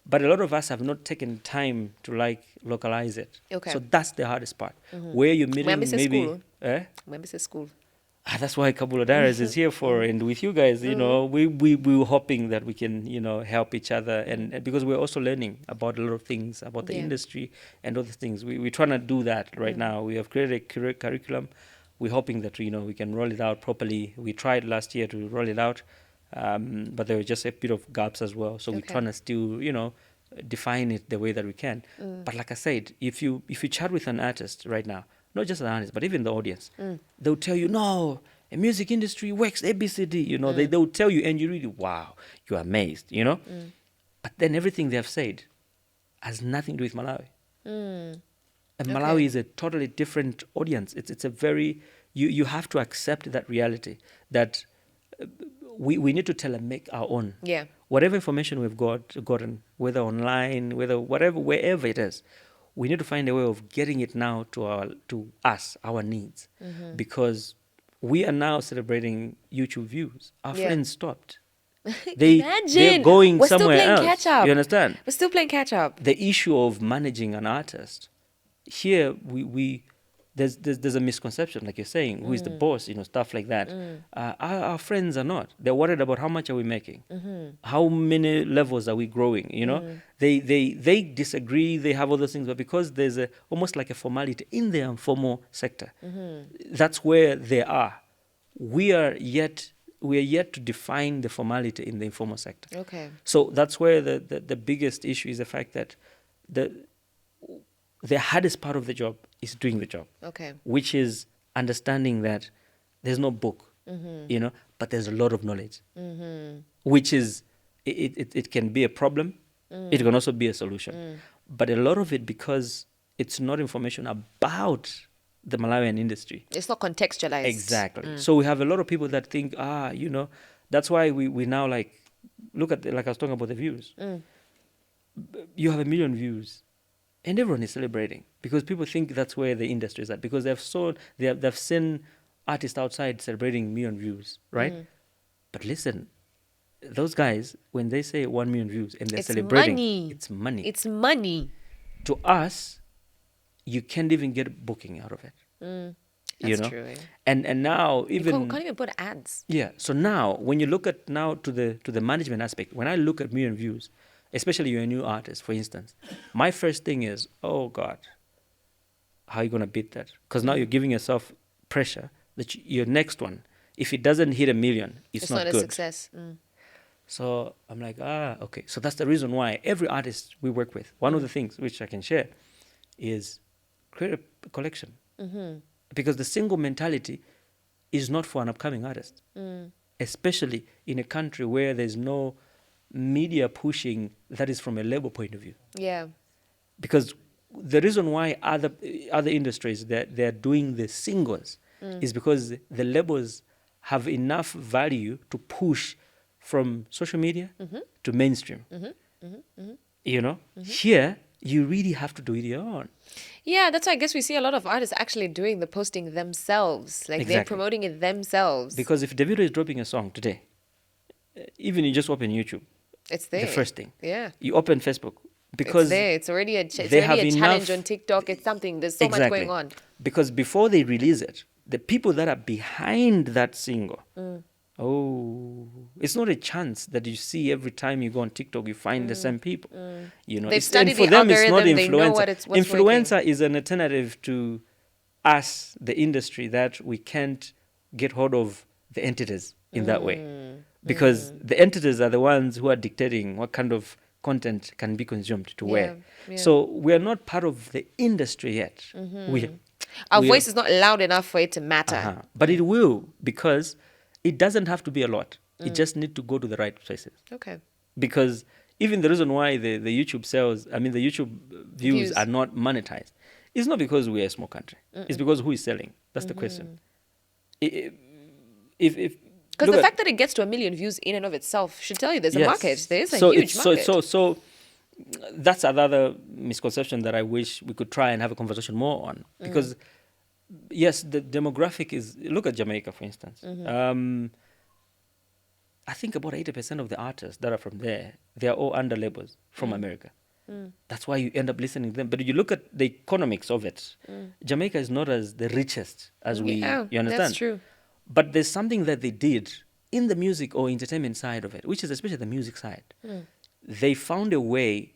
But a lot of us have not taken time to localize it. Okay. So that's the hardest part. Where you're meeting maybe. School. Maybe it's school. That's why Kabula Diaries is here for, and with you guys, we were hoping that we can, help each other, and because we're also learning about a lot of things about the industry and other things. We're trying to do that right now. We have created a curriculum. We're hoping that we can roll it out properly. We tried last year to roll it out, but there were just a bit of gaps as well. So we're trying to still, define it the way that we can. But like I said, if you chat with an artist right now, not just an artist, but even the audience, they'll tell you, no, a music industry works ABCD, they'll tell you, and you really, wow, you're amazed, But then everything they have said has nothing to do with Malawi. And Malawi is a totally different audience. It's a very, you have to accept that reality, that we need to tell and make our own. Yeah. Whatever information we've gotten, whether online, wherever it is, we need to find a way of getting it now to us, our needs, because we are now celebrating YouTube views. Our friends stopped. They're going We're somewhere still playing else. catch up. You understand? We're still playing catch up. The issue of managing an artist here, there's a misconception, like you're saying, who is the boss, stuff like that. Our friends are not. They're worried about how much are we making, how many levels are we growing. They disagree. They have other things, but because there's almost like a formality in the informal sector, that's where they are. We are yet to define the formality in the informal sector. Okay. So that's where the biggest issue is the fact that the hardest part of the job is doing the job. Okay. Which is understanding that there's no book, but there's a lot of knowledge, which is, it can be a problem. It can also be a solution. But a lot of it, because it's not information about the Malawian industry. It's not contextualized. Exactly. So we have a lot of people that think, that's why we now look at, like I was talking about the views. You have 1 million views. And everyone is celebrating because people think that's where the industry is at, because they've seen artists outside celebrating 1 million views, right? But listen, those guys, when they say 1 million views and they're celebrating, it's money. It's money. To us, you can't even get a booking out of it. That's true. Yeah. And now even you can't even put ads. Yeah. So now when you look at to the management aspect, when I look at 1 million views, especially you're a new artist, for instance, my first thing is, oh God, how are you going to beat that? Because now you're giving yourself pressure that your next one, if it doesn't hit 1 million, it's not good. A success. So I'm like, okay. So that's the reason why every artist we work with, one of the things which I can share is create a collection. Because the single mentality is not for an upcoming artist, especially in a country where there's no media pushing that is from a label point of view. Yeah. Because the reason why other industries they're doing the singles is because the labels have enough value to push from social media to mainstream. Here you really have to do it your own. Yeah, that's why I guess we see a lot of artists actually doing the posting themselves, they're promoting it themselves. Because if Davido is dropping a song today, even you just open YouTube, it's there. The first thing. Yeah. You open Facebook because it's there. It's already a challenge on TikTok. It's something. There's so much going on. Because before they release it, the people that are behind that single, it's not a chance that you see every time you go on TikTok, you find the same people. They've studied the algorithm. They know what's influencer working. is an alternative to us, the industry, that we can't get hold of the entities in that way. Because the entities are the ones who are dictating what kind of content can be consumed to where. Yeah. So we are not part of the industry yet. Our voice is not loud enough for it to matter. But it will, because it doesn't have to be a lot. It just needs to go to the right places. Okay. Because even the reason why the YouTube the YouTube views are not monetized, it's not because we are a small country. It's because who is selling? That's the question. If Because the fact that it gets to 1 million views in and of itself should tell you there's a market. There is a huge market. So that's another misconception that I wish we could try and have a conversation more on. Because, yes, the demographic is... Look at Jamaica, for instance. I think about 80% of the artists that are from there, they are all under labels from America. That's why you end up listening to them. But you look at the economics of it, Jamaica is not as the richest as we... you understand? That's true. But there's something that they did in the music or entertainment side of it, which is especially the music side. They found a way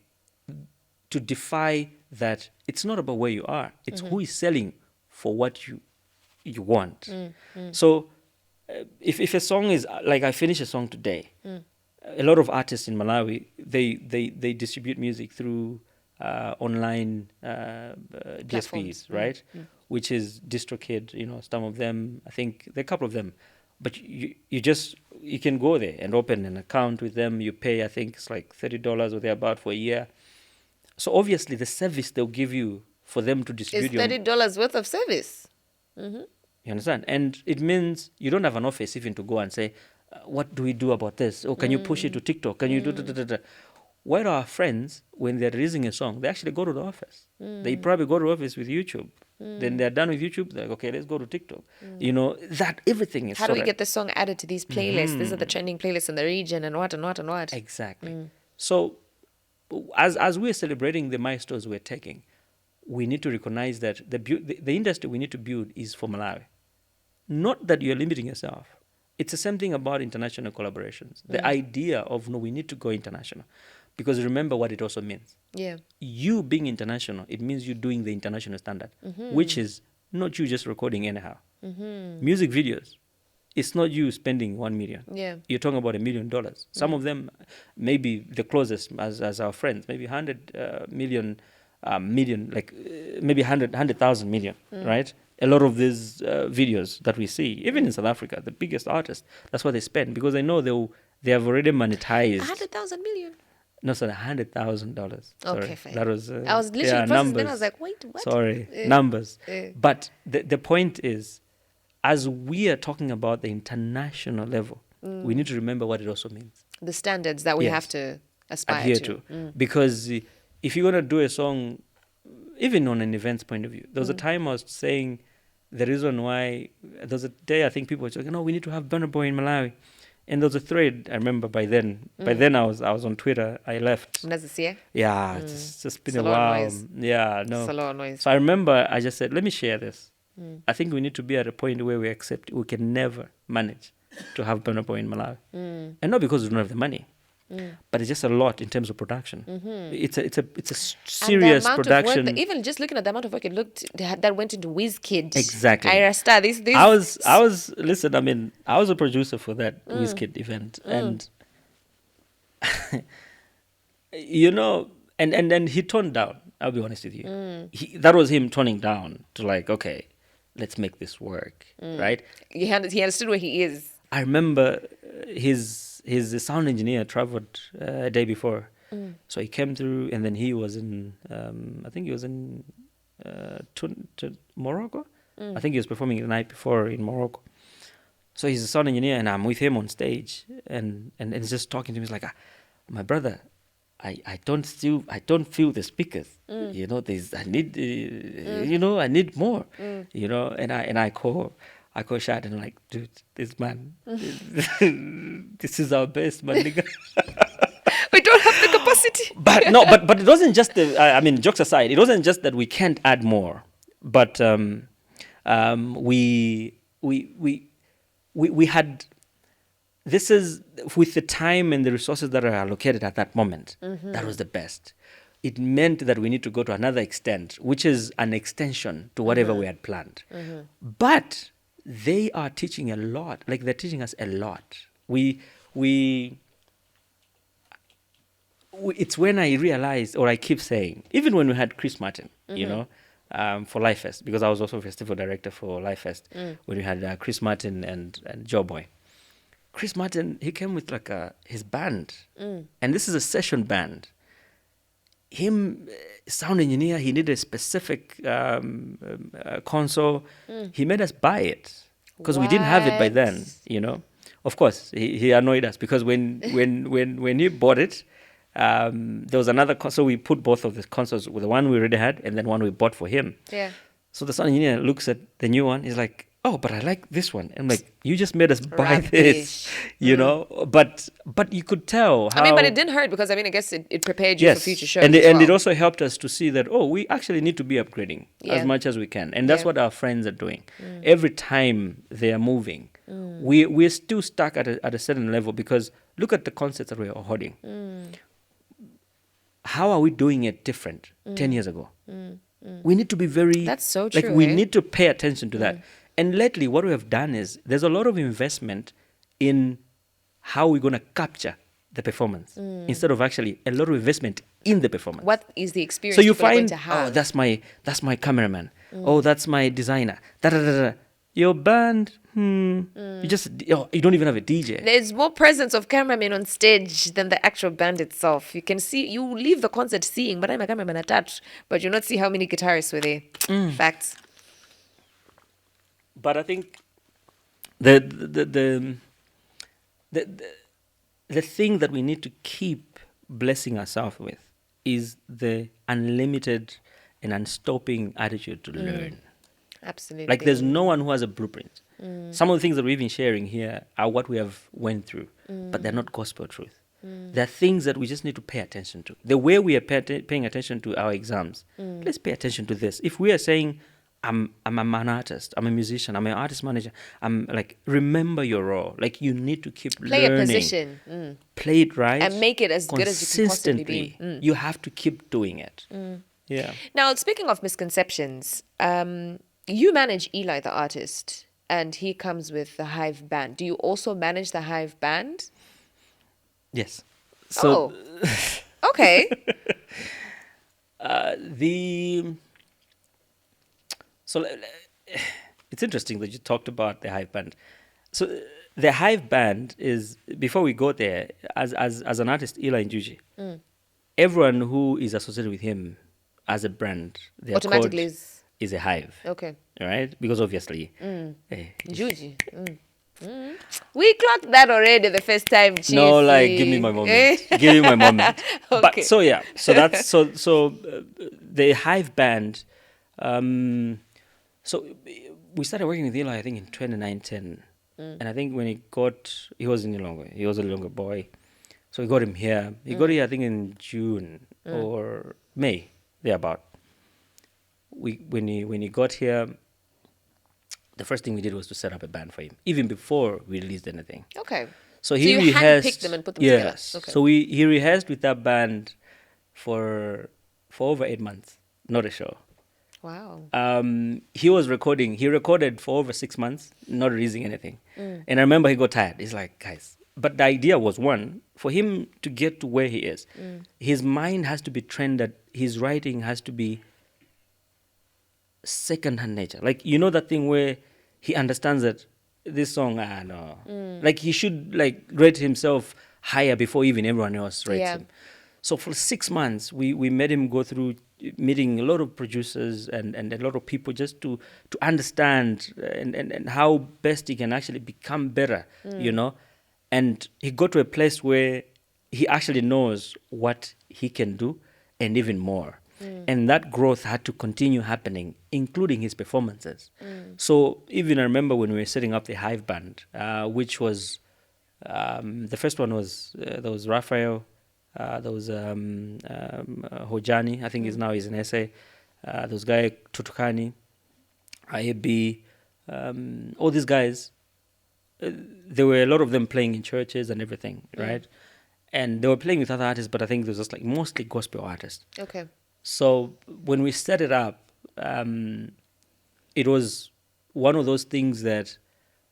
to defy that it's not about where you are, it's who is selling for what you want. So if a song is, like I finish a song today, a lot of artists in Malawi, they distribute music through online DSPs, right? Which is DistroKid, some of them, I think there are a couple of them. But you can go there and open an account with them. You pay, I think it's like $30 or thereabout for a year. So obviously the service they'll give you for them to distribute is $30 worth of service. You understand? And it means you don't have an office even to go and say, what do we do about this? Or can you push it to TikTok? Can you do... Where our friends, when they're releasing a song, they actually go to the office. They probably go to the office with YouTube. Then they're done with YouTube. They're like, okay, let's go to TikTok. That everything is... How do we get the song added to these playlists? These are the trending playlists in the region and what and what and what. Exactly. So as we're celebrating the milestones we're taking, we need to recognize that the industry we need to build is for Malawi. Not that you're limiting yourself. It's the same thing about international collaborations. The idea of, no, we need to go international. Because remember what it also means. Yeah. You being international, it means you doing the international standard, which is not you just recording anyhow. Music videos, it's not you spending 1 million. Yeah. You're talking about $1 million. Some of them, maybe the closest as our friends, maybe 100 million, maybe 100,000 million, right? A lot of these videos that we see, even in South Africa, the biggest artists, that's what they spend because they know they have already monetized. 100,000 million. No, sorry, $100,000. Okay, fine. That was I was literally processing, then I was like, wait, what? Sorry, numbers. But the point is, as we are talking about the international level, we need to remember what it also means. The standards that we have to aspire adhere to. Because if you're going to do a song, even on an events point of view, there was a time I was saying the reason why, there was a day I think people were saying, no, we need to have Burna Boy in Malawi. And there was a thread, I remember by then. By then I was on Twitter. I left. Does it see? Yeah, it's just been It's a a lot of while. noise. Yeah, no. It's a lot of noise. So I remember I just said, let me share this. I think we need to be at a point where we accept we can never manage to have Burna Boy in Malawi. And not because we don't have the money, but it's just a lot in terms of production. It's a serious production. Work, even just looking at the amount of work that went into WizKid. Exactly. Ira Star. These I was listen. I mean, I was a producer for that WizKid event, and and then he toned down. I'll be honest with you. That was him toning down to like, okay, let's make this work, right? He understood where he is. I remember his sound engineer traveled a day before, so he came through, and then he was in I think he was in Morocco. I think he was performing the night before in Morocco. So he's a sound engineer, and I'm with him on stage, and he's just talking to me. He's like, my brother, I don't feel the speakers. I need more. And I call Shad and I'm like, dude, this man, this is our best, my nigga. We don't have the capacity. But it wasn't just jokes aside, it wasn't just that we can't add more, but we had, this is with the time and the resources that are allocated at that moment, that was the best. It meant that we need to go to another extent, which is an extension to whatever we had planned. But they are teaching a lot, like they're teaching us a lot. It's when I realized, or I keep saying, even when we had Chris Martin, for Life Fest, because I was also festival director for Life Fest, when we had Chris Martin and Joe Boy. Chris Martin, he came with like his band, and this is a session band. Him, sound engineer, he needed a specific console. He made us buy it because we didn't have it by then, of course, he annoyed us because when he bought it, there was another console. We put both of the consoles, with the one we already had and then one we bought for him. Yeah. So the sound engineer looks at the new one. He's like, "Oh, but I like this one." And I'm like, "You just made us buy Rubbish. this, you know." But you could tell how. I mean, but it didn't hurt because I mean, I guess it prepared you for future shows. and as and it well. also helped us to see that we actually need to be upgrading Yeah. as much as we can, and that's Yeah. what our friends are doing. Every time they are moving, we're still stuck at a certain level because look at the concepts that we're holding. How are we doing it different 10 years ago? We need to be very... That's so like, true, we eh? need to pay attention to that. And lately, what we have done is there's a lot of investment in how we're going to capture the performance instead of actually a lot of investment in the performance. What is the experience So you people are going find, to have? that's my cameraman. Oh, that's my designer. Da, da, da, da. Your band, you just, you don't even have a DJ. There's more presence of cameramen on stage than the actual band itself. You can see, you leave the concert seeing, but I'm a cameraman attached, but you not see how many guitarists were there. Facts. But I think the thing that we need to keep blessing ourselves with is the unlimited and unstopping attitude to learn. Absolutely. Like there's no one who has a blueprint. Some of the things that we've been sharing here are what we have went through, but they're not gospel truth. There are things that we just need to pay attention to. The way we are paying attention to our exams, let's pay attention to this. If we are saying, I'm an artist, I'm a musician, I'm an artist manager, I'm like, remember your role. Like you need to keep Play learning. a position. Play it right. And make it as good as you can possibly be. Consistently. You have to keep doing it. Yeah. Now, speaking of misconceptions, you manage Eli, the artist, and he comes with the Hive Band. Do you also manage the Hive Band? Yes. So Okay. It's interesting that you talked about the Hive Band. So the Hive Band is, before we go there, as an artist, Eli Njuchi, everyone who is associated with him as a brand, they are Automatically called is a hive. Okay. Right? Because obviously... Njuchi. We clocked that already the first time. No, like, give me my moment. Give me my moment. Okay. But so yeah, so that's the Hive Band. So we started working with Eli, I think, in 2019, and I think when he was in Ilongwe. He was a Ilongwe boy, so we got him here. He got here, I think, in June or May, thereabout. When he got here, the first thing we did was to set up a band for him, even before we released anything. Okay. So he you rehearsed. handpicked them and put them together. Yes. Okay. So he rehearsed with that band for over 8 months, not a show. Wow. He recorded for over 6 months, not releasing anything. And I remember he got tired. He's like, guys, but the idea was, one, for him to get to where he is, his mind has to be trained that his writing has to be second-hand nature. Like, you know that thing where he understands that this song, no. Like, he should, like, rate himself higher before even everyone else rates him. So for 6 months, we made him go through meeting a lot of producers and a lot of people just to understand and how best he can actually become better, you know. And he got to a place where he actually knows what he can do and even more. And that growth had to continue happening, including his performances. So even I remember when we were setting up the Hive Band, which was, the first one was, there was Raphael, there was Hojani, I think he's an essay. There was guy Tutukani, IAB, all these guys. There were a lot of them playing in churches and everything, right? And they were playing with other artists, but I think there was just like mostly gospel artists. Okay. So when we set it up, it was one of those things that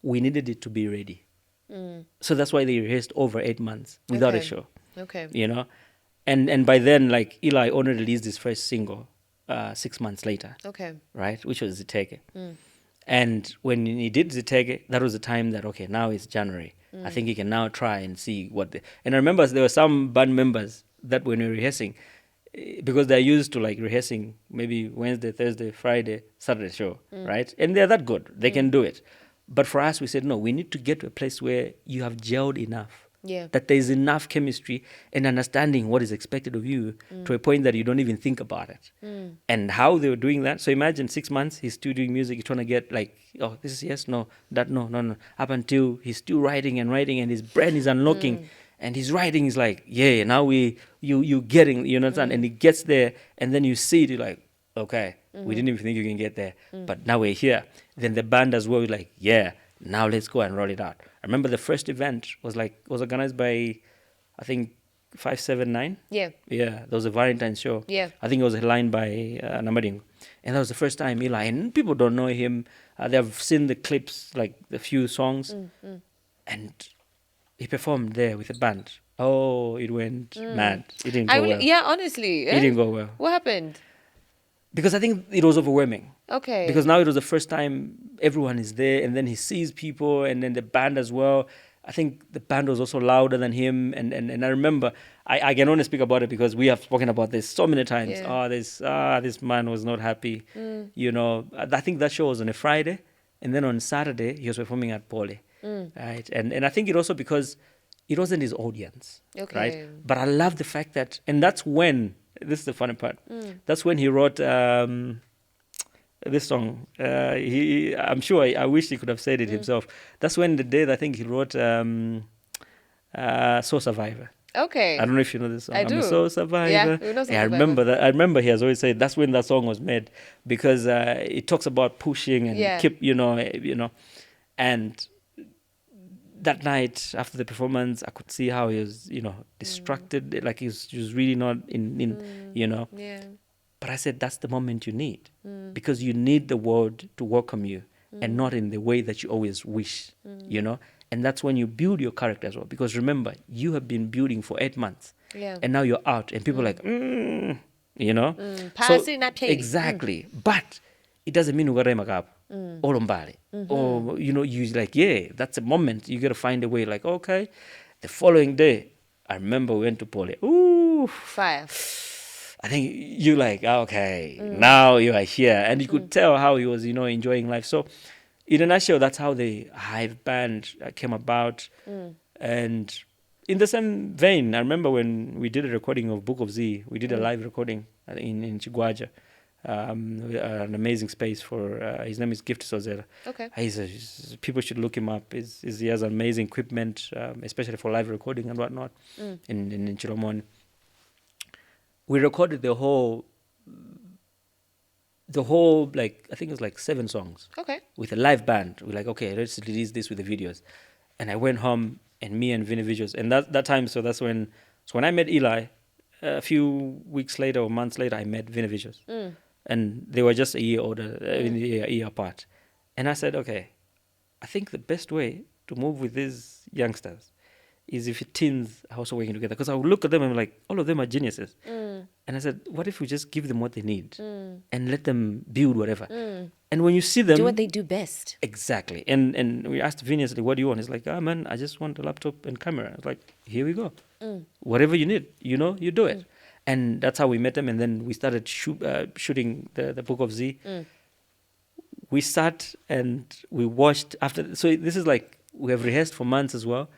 we needed it to be ready. So that's why they rehearsed over 8 months without a show. Okay. You know, and by then, like, Eli only released his first single 6 months later. Okay. Right, which was Ziteke. And when he did Ziteke, that was the time that, okay, now it's January. I think he can now try and see and I remember there were some band members that when we were rehearsing, because they're used to like rehearsing maybe Wednesday, Thursday, Friday, Saturday show, right? And they're that good. They can do it. But for us, we said, no, we need to get to a place where you have gelled enough. Yeah. That there's enough chemistry and understanding what is expected of you to a point that you don't even think about it. And how they were doing that. So imagine 6 months, he's still doing music. He's trying to get like, oh, this is yes, no, that, no. Up until he's still writing and his brain is unlocking. And his writing is like, yeah, now you getting, you understand? And he gets there and then you see it, you're like, okay, we didn't even think you can get there. But now we're here. Then the band as well, like, yeah, now let's go and roll it out. I remember the first event was organized by, I think, 579. Yeah. Yeah, there was a Valentine's show. Yeah. I think it was headlined by Namadingo. And that was the first time Eli, and people don't know him. They've seen the clips, like the few songs. And he performed there with a band. Oh, it went mad. It didn't go well. Yeah, honestly. It didn't go well. What happened? Because I think it was overwhelming. Okay. Because now it was the first time everyone is there, and then he sees people, and then the band as well. I think the band was also louder than him, and I remember, I can only speak about it because we have spoken about this so many times. Yeah. This man was not happy. You know, I think that show was on a Friday, and then on Saturday he was performing at Pole, right? And I think it also because it wasn't his audience, Okay. right? But I love the fact that, and that's when, this is the funny part, that's when he wrote this song. I'm sure, I wish he could have said it himself. That's when the day that I think he wrote Soul Survivor. Okay. I don't know if you know this song. I do. I'm a soul survivor. Yeah, we know Soul I remember that. I remember he has always said that's when that song was made, because it talks about pushing and keep, you know, and that night after the performance, I could see how he was, you know, distracted, like he was really not in you know. Yeah. But I said that's the moment you need, because you need the world to welcome you, and not in the way that you always wish, you know. And that's when you build your character as well. Because remember, you have been building for 8 months. Yeah. And now you're out. And people are like, you know. Passing that tape. Exactly. But it doesn't mean you're going to all on body. Or, you know, you like, yeah, that's a moment. You got to find a way. Like, okay. The following day, I remember we went to Pole. Ooh. Fire. I think you like, okay, now you are here. And you could tell how he was, you know, enjoying life. So, in a nutshell, that's how the Hive Band came about. And in the same vein, I remember when we did a recording of Book of Z, we did a live recording in Chigwaja, an amazing space for, his name is Gift Sozera. Okay. People should look him up. He has amazing equipment, especially for live recording and whatnot in Chilomoni. We recorded the whole, like, I think it was like 7 songs. Okay. With a live band. We're like, okay, let's release this with the videos. And I went home, and me and Vinny Visuals. And that time, so that's when, so when I met Eli, a few weeks later or months later, I met Vinny Visuals. And they were just a year older, a year apart. And I said, okay, I think the best way to move with these youngsters is if teens are also working together. Because I would look at them and I'm like, all of them are geniuses. And I said, what if we just give them what they need and let them build whatever? And when you see them... Do what they do best. Exactly. And we asked Vinny, what do you want? He's like, man, I just want a laptop and camera. I was like, here we go. Whatever you need, you know, you do it. And that's how we met them. And then we started shooting the Book of Z. We sat and we watched after... So this is like, we have rehearsed for months as well.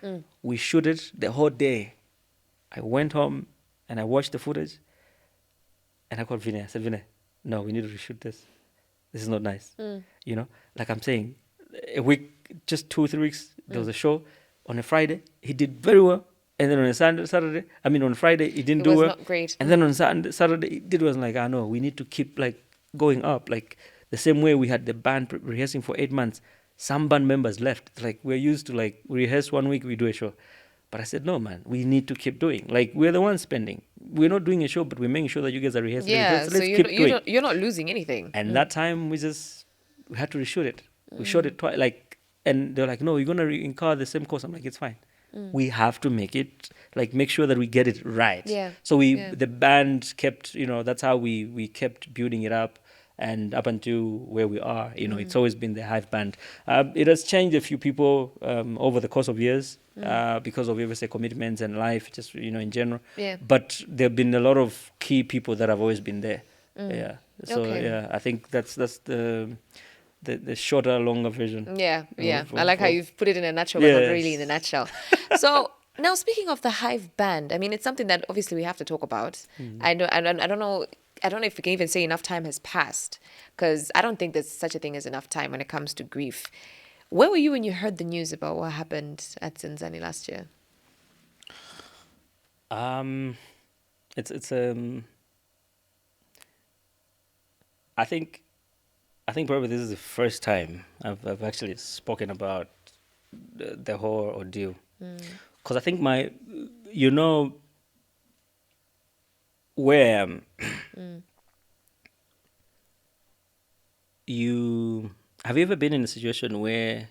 We shoot it the whole day. I went home and I watched the footage. And I called Vinay. I said, Vinay, no, we need to reshoot this. This is not nice. You know, like I'm saying, a week, just 2 or 3 weeks, there was a show on a Friday. He did very well. And then on on Friday, he didn't do well. It was not great. And then on Saturday, he did well. I was like, no, we need to keep like going up. Like the same way we had the band rehearsing for 8 months. Some band members left. It's like we're used to like, we rehearse 1 week, we do a show. But I said, no, man, we need to keep doing. Like, we're the ones spending. We're not doing a show, but we're making sure that you guys are rehearsing. Yeah, let's so keep doing. you're not losing anything. And that time, we had to reshoot it. We shot it twice. Like, and they're like, no, you're going to incur the same cost. I'm like, it's fine. We have to make it, like, make sure that we get it right. Yeah. So the band kept, you know, that's how we kept building it up. And up until where we are, you know, it's always been the Hive Band. It has changed a few people over the course of years because of obviously commitments and life, just, you know, in general. Yeah. But there have been a lot of key people that have always been there. Yeah. So, I think that's the the shorter, longer version. Yeah. I like how you've put it in a nutshell, but not really in a nutshell. So now, speaking of the Hive Band, I mean, it's something that obviously we have to talk about. I don't know. I don't know if we can even say enough time has passed, because I don't think there's such a thing as enough time when it comes to grief. Where were you when you heard the news about what happened at Zinzani last year? It's I think probably this is the first time I've actually spoken about the whole ordeal, because I think where you have you ever been in a situation where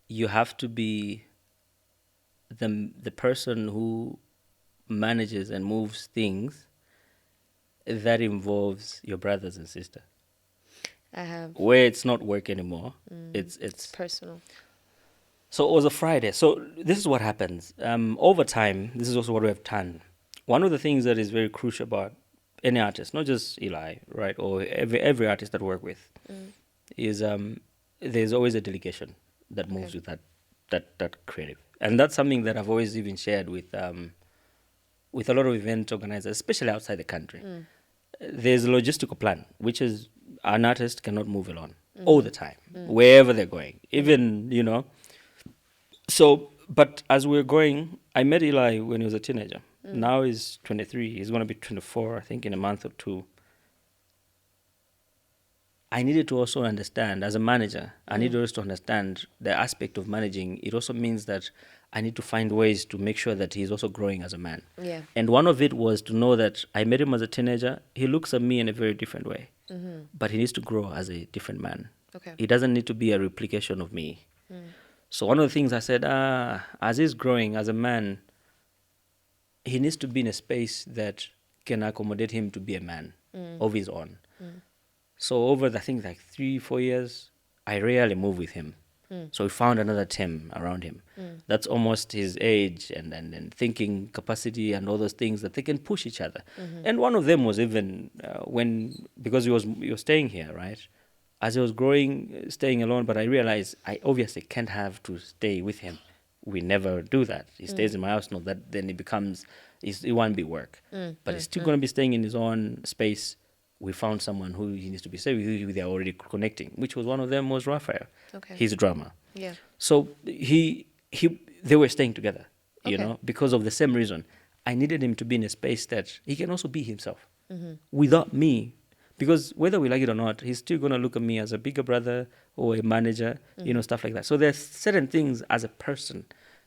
you have to be the person who manages and moves things that involves your brothers and sister? I have. Where it's not work anymore. It's personal. So it was a Friday. So this is what happens. Over time, this is also what we have done. One of the things that is very crucial about any artist, not just Eli, right, or every artist that I work with, is there's always a delegation that moves with that creative. And that's something that I've always even shared with a lot of event organizers, especially outside the country. There's a logistical plan, which is an artist cannot move alone all the time, wherever they're going, even, So, but as we're going, I met Eli when he was a teenager. Now he's 23. He's going to be 24, I think, in a month or two. I needed to also understand, as a manager, I needed also to understand the aspect of managing. It also means that I need to find ways to make sure that he's also growing as a man. Yeah. And one of it was to know that I met him as a teenager. He looks at me in a very different way, but he needs to grow as a different man. Okay. He doesn't need to be a replication of me. So one of the things I said, as he's growing as a man, he needs to be in a space that can accommodate him to be a man of his own. So over, I think, like 3-4 years, I rarely move with him. So we found another team around him. That's almost his age and thinking capacity and all those things that they can push each other. And one of them was even because he was staying here, right? As he was growing, staying alone, but I realized I obviously can't have to stay with him. We never do that. He stays in my house, no, that then it won't be work. But he's still going to be staying in his own space. We found someone who he needs to be safe with, who they're already connecting, which was one of them was Raphael. Okay. He's a drummer. Yeah. So they were staying together, because of the same reason. I needed him to be in a space that he can also be himself without me. Because whether we like it or not, he's still going to look at me as a bigger brother or a manager, stuff like that. So there's certain things as a person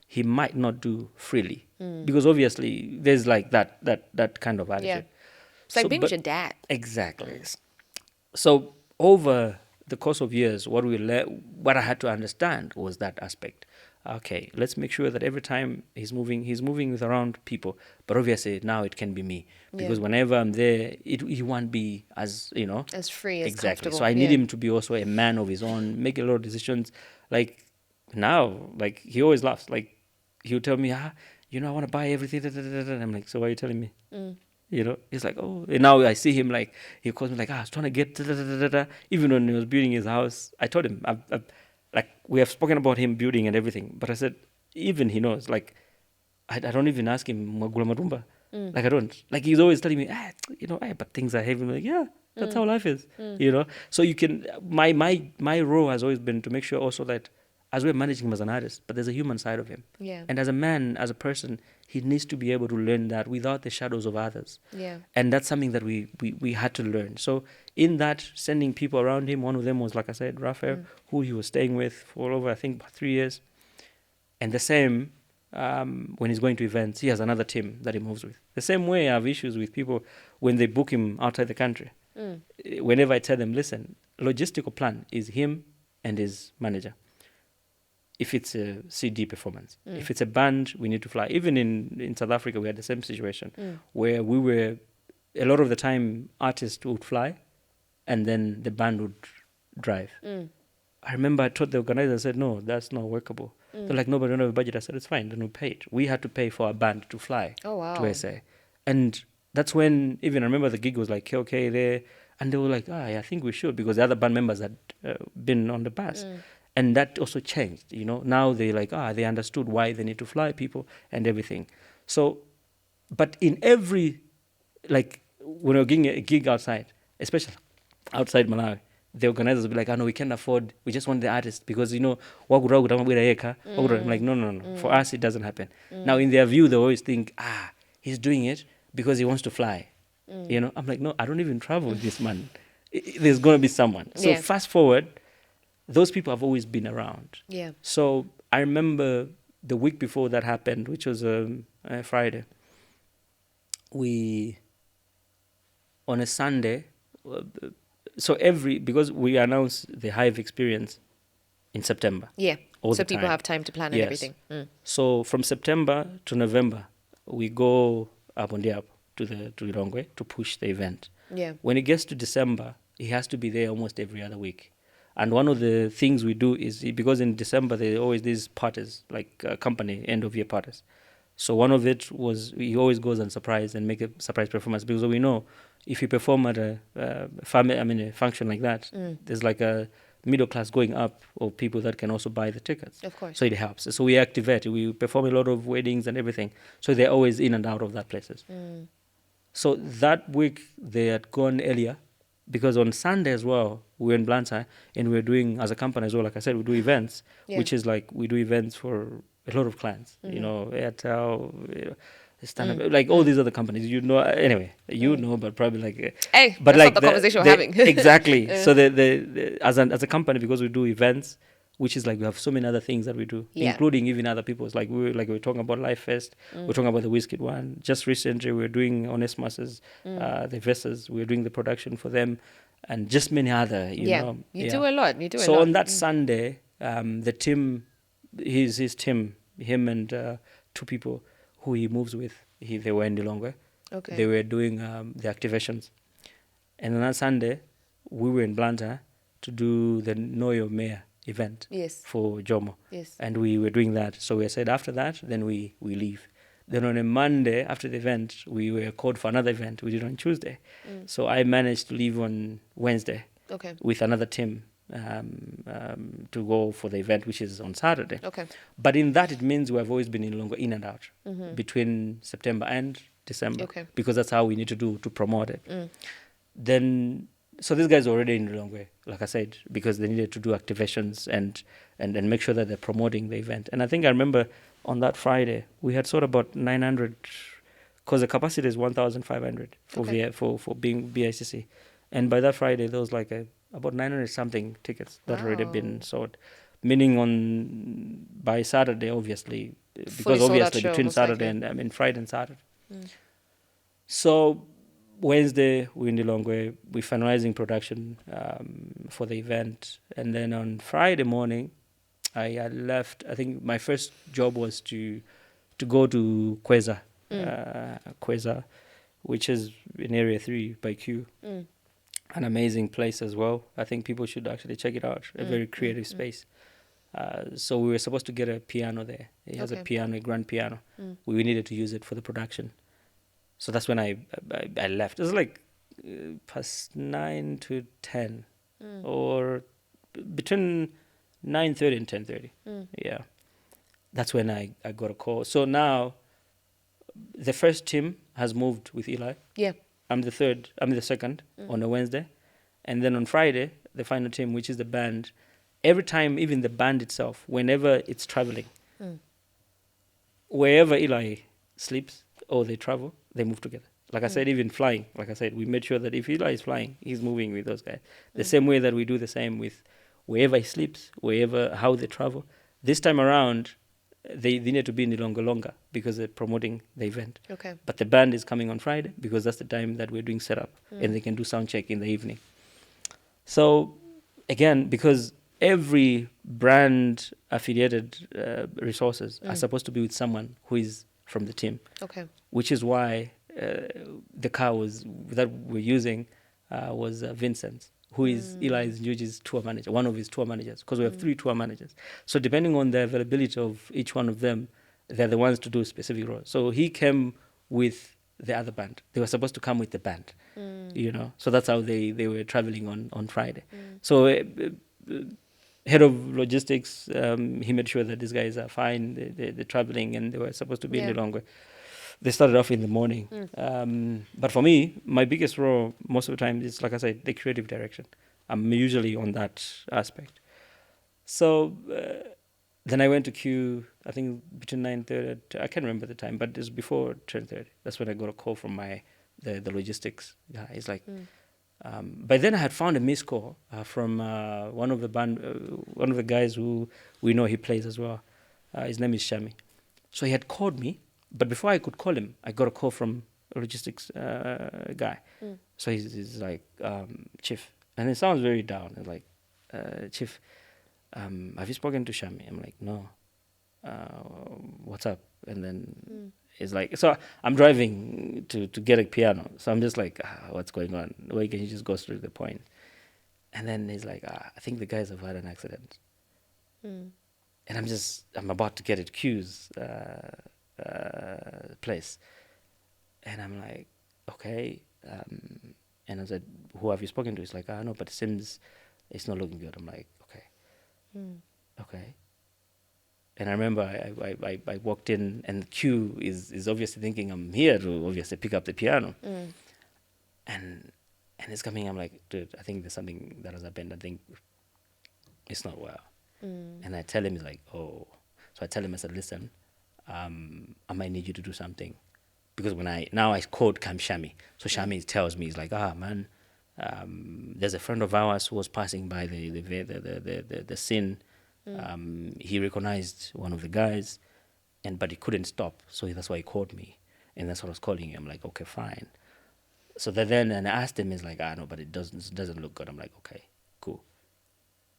he might not do freely. Because obviously there's like that kind of attitude. Yeah. It's like being with your dad. Exactly. So over the course of years, what I had to understand was that aspect. Okay, let's make sure that every time he's moving with around people. But obviously now it can be me, because whenever I'm there, he won't be as as free, as exactly. comfortable. So I need him to be also a man of his own, make a lot of decisions. Like now, like he always laughs. Like he'll tell me, I want to buy everything. And I'm like, so why are you telling me? He's like, oh. And now I see him, like he calls me like, I was trying to get even when he was building his house. I told him, like we have spoken about him building and everything, but I said even he knows. Like I don't even ask him magula marumba. Like I don't. Like he's always telling me, but things are heavy. I'm like, yeah, that's how life is. So you can. My role has always been to make sure also that as we're managing him as an artist, but there's a human side of him. Yeah. And as a man, as a person, he needs to be able to learn that without the shadows of others. Yeah. And that's something that we had to learn. So in that, sending people around him, one of them was, like I said, Raphael, who he was staying with for over, I think, about 3 years. And the same, when he's going to events, he has another team that he moves with. The same way I have issues with people when they book him outside the country. Whenever I tell them, listen, logistical plan is him and his manager. If it's a CD performance. If it's a band, we need to fly. Even in South Africa, we had the same situation where a lot of the time, artists would fly and then the band would drive. I remember I told the organizer, I said, no, that's not workable. They're like, no, but we don't have a budget. I said, it's fine, then we pay it. We had to pay for a band to fly to SA. And that's when, even I remember the gig was like, okay, there. And they were like, yeah, I think we should, because the other band members had been on the bus. And that also changed, Now they like, they understood why they need to fly people and everything. So, but in every, like, when we're getting a gig outside, especially outside Malawi, the organizers will be like, no, we can't afford, we just want the artist, because, I'm like, no. For us, it doesn't happen. Now, in their view, they always think, he's doing it because he wants to fly. I'm like, no, I don't even travel with this man. There's going to be someone. So fast forward, those people have always been around. Yeah. So I remember the week before that happened, which was Friday, on a Sunday, because we announced the Hive experience in September. Yeah. So people have time to plan and everything. So from September to November, we go up on the up to Lilongwe to push the event. Yeah. When it gets to December, he has to be there almost every other week. And one of the things we do is, because in December there are always these parties, like company end of year parties. So one of it was, he always goes on surprise and make a surprise performance, because we know if you perform at a function like that, there's like a middle class going up of people that can also buy the tickets. Of course. So it helps. So we activate. We perform a lot of weddings and everything. So they're always in and out of that places. So that week they had gone earlier, because on Sunday as well, we were in Blantyre, and we were doing, as a company as well, like I said, we do events, which is like, we do events for a lot of clients, Airtel, stand-up, like all these other companies, anyway, but probably like... Hey, but that's like not the conversation we're having. Exactly. So as a company, because we do events, which is like, we have so many other things that we do, including even other people's, like we were talking about Life Fest, we're talking about the Whiskey one. Just recently, we're doing Onesmus's, the Vessels, we're doing the production for them, and just many other, You do a lot. So on that Sunday, the team, his team, him and two people who he moves with, they were in Lilongwe. Okay. They were doing the activations. And on that Sunday, we were in Blantyre to do the Know Your Mayor event for Jomo. Yes. And we were doing that. So we said after that, then we leave. Then on a Monday after the event, we were called for another event. We did on Tuesday. So I managed to leave on Wednesday with another team to go for the event, which is on Saturday. Okay. But in that, it means we have always been in and out between September and December, because that's how we need to promote it. Then, so these guys are already in Lilongwe, like I said, because they needed to do activations and make sure that they're promoting the event. And I think I remember on that Friday, we had sort of about 900, because the capacity is 1,500 for being BICC. And by that Friday, there was like about 900 something tickets that had already been sold. Meaning by Saturday, obviously, because obviously between Saturday and Friday and Saturday. So Wednesday, we're in Lilongwe, we're finalizing production for the event. And then on Friday morning, I left. I think my first job was to go to Kweza, which is in Area 3 by Q. An amazing place as well. I think people should actually check it out. A very creative space. So we were supposed to get a piano there. It has a piano, a grand piano. We needed to use it for the production. So that's when I left. It was like past 9 to 10, or between 9:30 and 10:30. Yeah, that's when I got a call. So now the first team has moved with Eli. Yeah. I'm the second on a Wednesday. And then on Friday, the final team, which is the band, every time, even the band itself, whenever it's traveling, wherever Eli sleeps or they travel, they move together. Like I said, even flying, like I said, we made sure that if Eli is flying, he's moving with those guys. The same way that we do the same with wherever he sleeps, how they travel. This time around, they need to be in longer because they're promoting the event. Okay. But the band is coming on Friday because that's the time that we're doing setup and they can do sound check in the evening. So again, because every brand affiliated resources are supposed to be with someone who is from the team. Okay. Which is why the car that we're using was Vincent's, who is Eli Njuchi's tour manager, one of his tour managers, because we have 3 tour managers. So depending on the availability of each one of them, they're the ones to do specific roles. So he came with the other band. They were supposed to come with the band, you know. So that's how they were traveling on Friday. So head of logistics, he made sure that these guys are fine. They're traveling, and they were supposed to be in Lilongwe. They started off in the morning. But for me, my biggest role most of the time is, like I said, the creative direction. I'm usually on that aspect. So then I went to queue, I think between 9:30, I can't remember the time, but it was before 10:30. That's when I got a call from the logistics guy. He's like, by then I had found a missed call from one of the guys who we know he plays as well. His name is Shami. So he had called me, but before I could call him, I got a call from a logistics guy. So he's like, Chief, and it sounds very down. It's like, Chief, have you spoken to Shami? I'm like, no. What's up? And then it's like, so I'm driving to get a piano. So I'm just like, what's going on? Why can't you just go straight to the point? And then he's like, I think the guys have had an accident. And I'm about to get at Q's place. And I'm like, okay. And I said, who have you spoken to? He's like, no, but it seems it's not looking good. I'm like, okay. Okay. And I remember I walked in, and Q is obviously thinking I'm here to obviously pick up the piano. And it's coming, I'm like, dude, I think there's something that has happened. I think it's not well. And I tell him, he's like, oh. So I tell him, I said, listen, I might need you to do something. Because I called Shami. So Shami tells me, he's like, man, there's a friend of ours who was passing by the scene. He recognized one of the guys, but he couldn't stop. So that's why he called me. And that's what I was calling him. I'm like, okay, fine. So then and I asked him, he's like, no, but it doesn't look good. I'm like, okay, cool.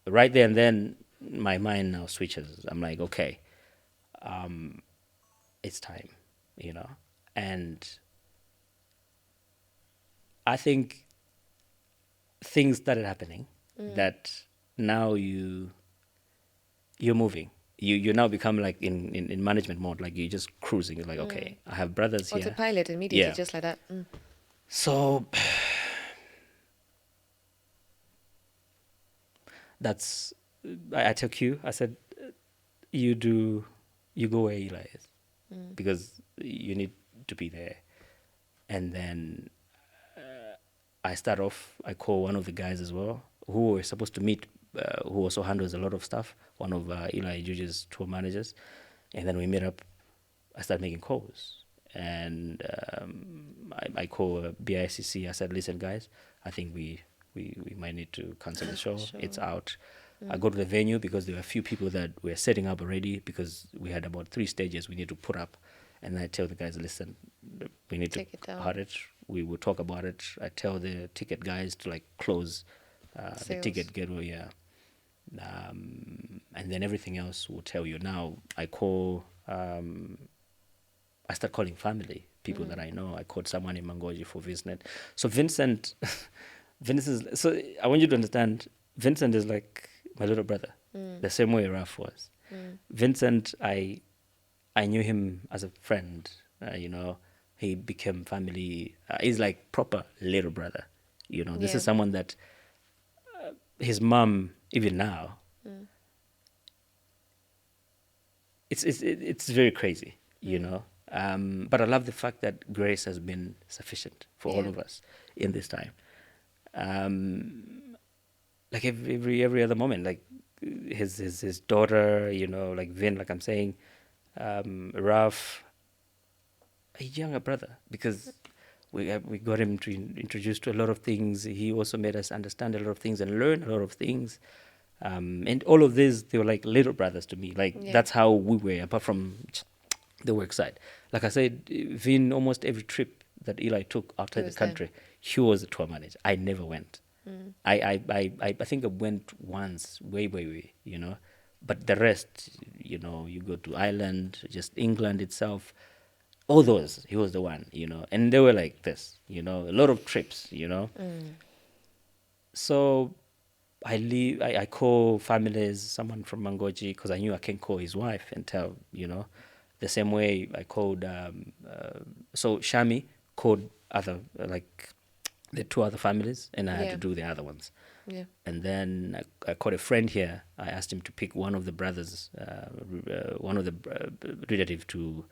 Right there and then, my mind now switches. I'm like, okay, it's time, you know. And I think things started happening that now you're moving. You now become like in management mode, like you're just cruising. You're like, okay, I have brothers here. Autopilot immediately, just like that. So that's, I took you. I said, you go where Eli is, because you need to be there. And then I call one of the guys as well, who were supposed to meet, who also handles a lot of stuff, one of Eli Njuchi's tour managers. And then we met up. I started making calls. And I call BICC. I said, listen, guys, I think we might need to cancel the show. Sure. It's out. I go to the venue because there were a few people that were setting up already, because we had about 3 stages we need to put up. And I tell the guys, listen, we need to cut it. We will talk about it. I tell the ticket guys to like close the ticket gateway, and then everything else will tell you. Now I call, I start calling family, people that I know. I called someone in Mangoji for Vincent. So Vincent is, so I want you to understand, Vincent is like my little brother, the same way Raf was. Vincent, I knew him as a friend, you know. He became family. He's like proper little brother, you know. This is someone that his mom, even now, it's very crazy, you know. But I love the fact that grace has been sufficient for all of us in this time. Like every other moment, like his daughter, you know, like Vin, like I'm saying, Ralph, a younger brother, because we got him to introduced to a lot of things. He also made us understand a lot of things and learn a lot of things. And all of this, they were like little brothers to me. Like that's how we were, apart from the work side. Like I said, Vin, almost every trip that Eli took outside the country, he was a tour manager. I never went. I think I went once, way, you know. But the rest, you know, you go to Ireland, just England itself, all those, he was the one, you know. And they were like this, you know, a lot of trips, you know. So I call families, someone from Mangoji, because I knew I can call his wife and tell, you know. The same way I called, so Shami called other, like, the two other families, and I had Yeah. to do the other ones. Yeah. And then I called a friend here. I asked him to pick one of the brothers, one of the relative to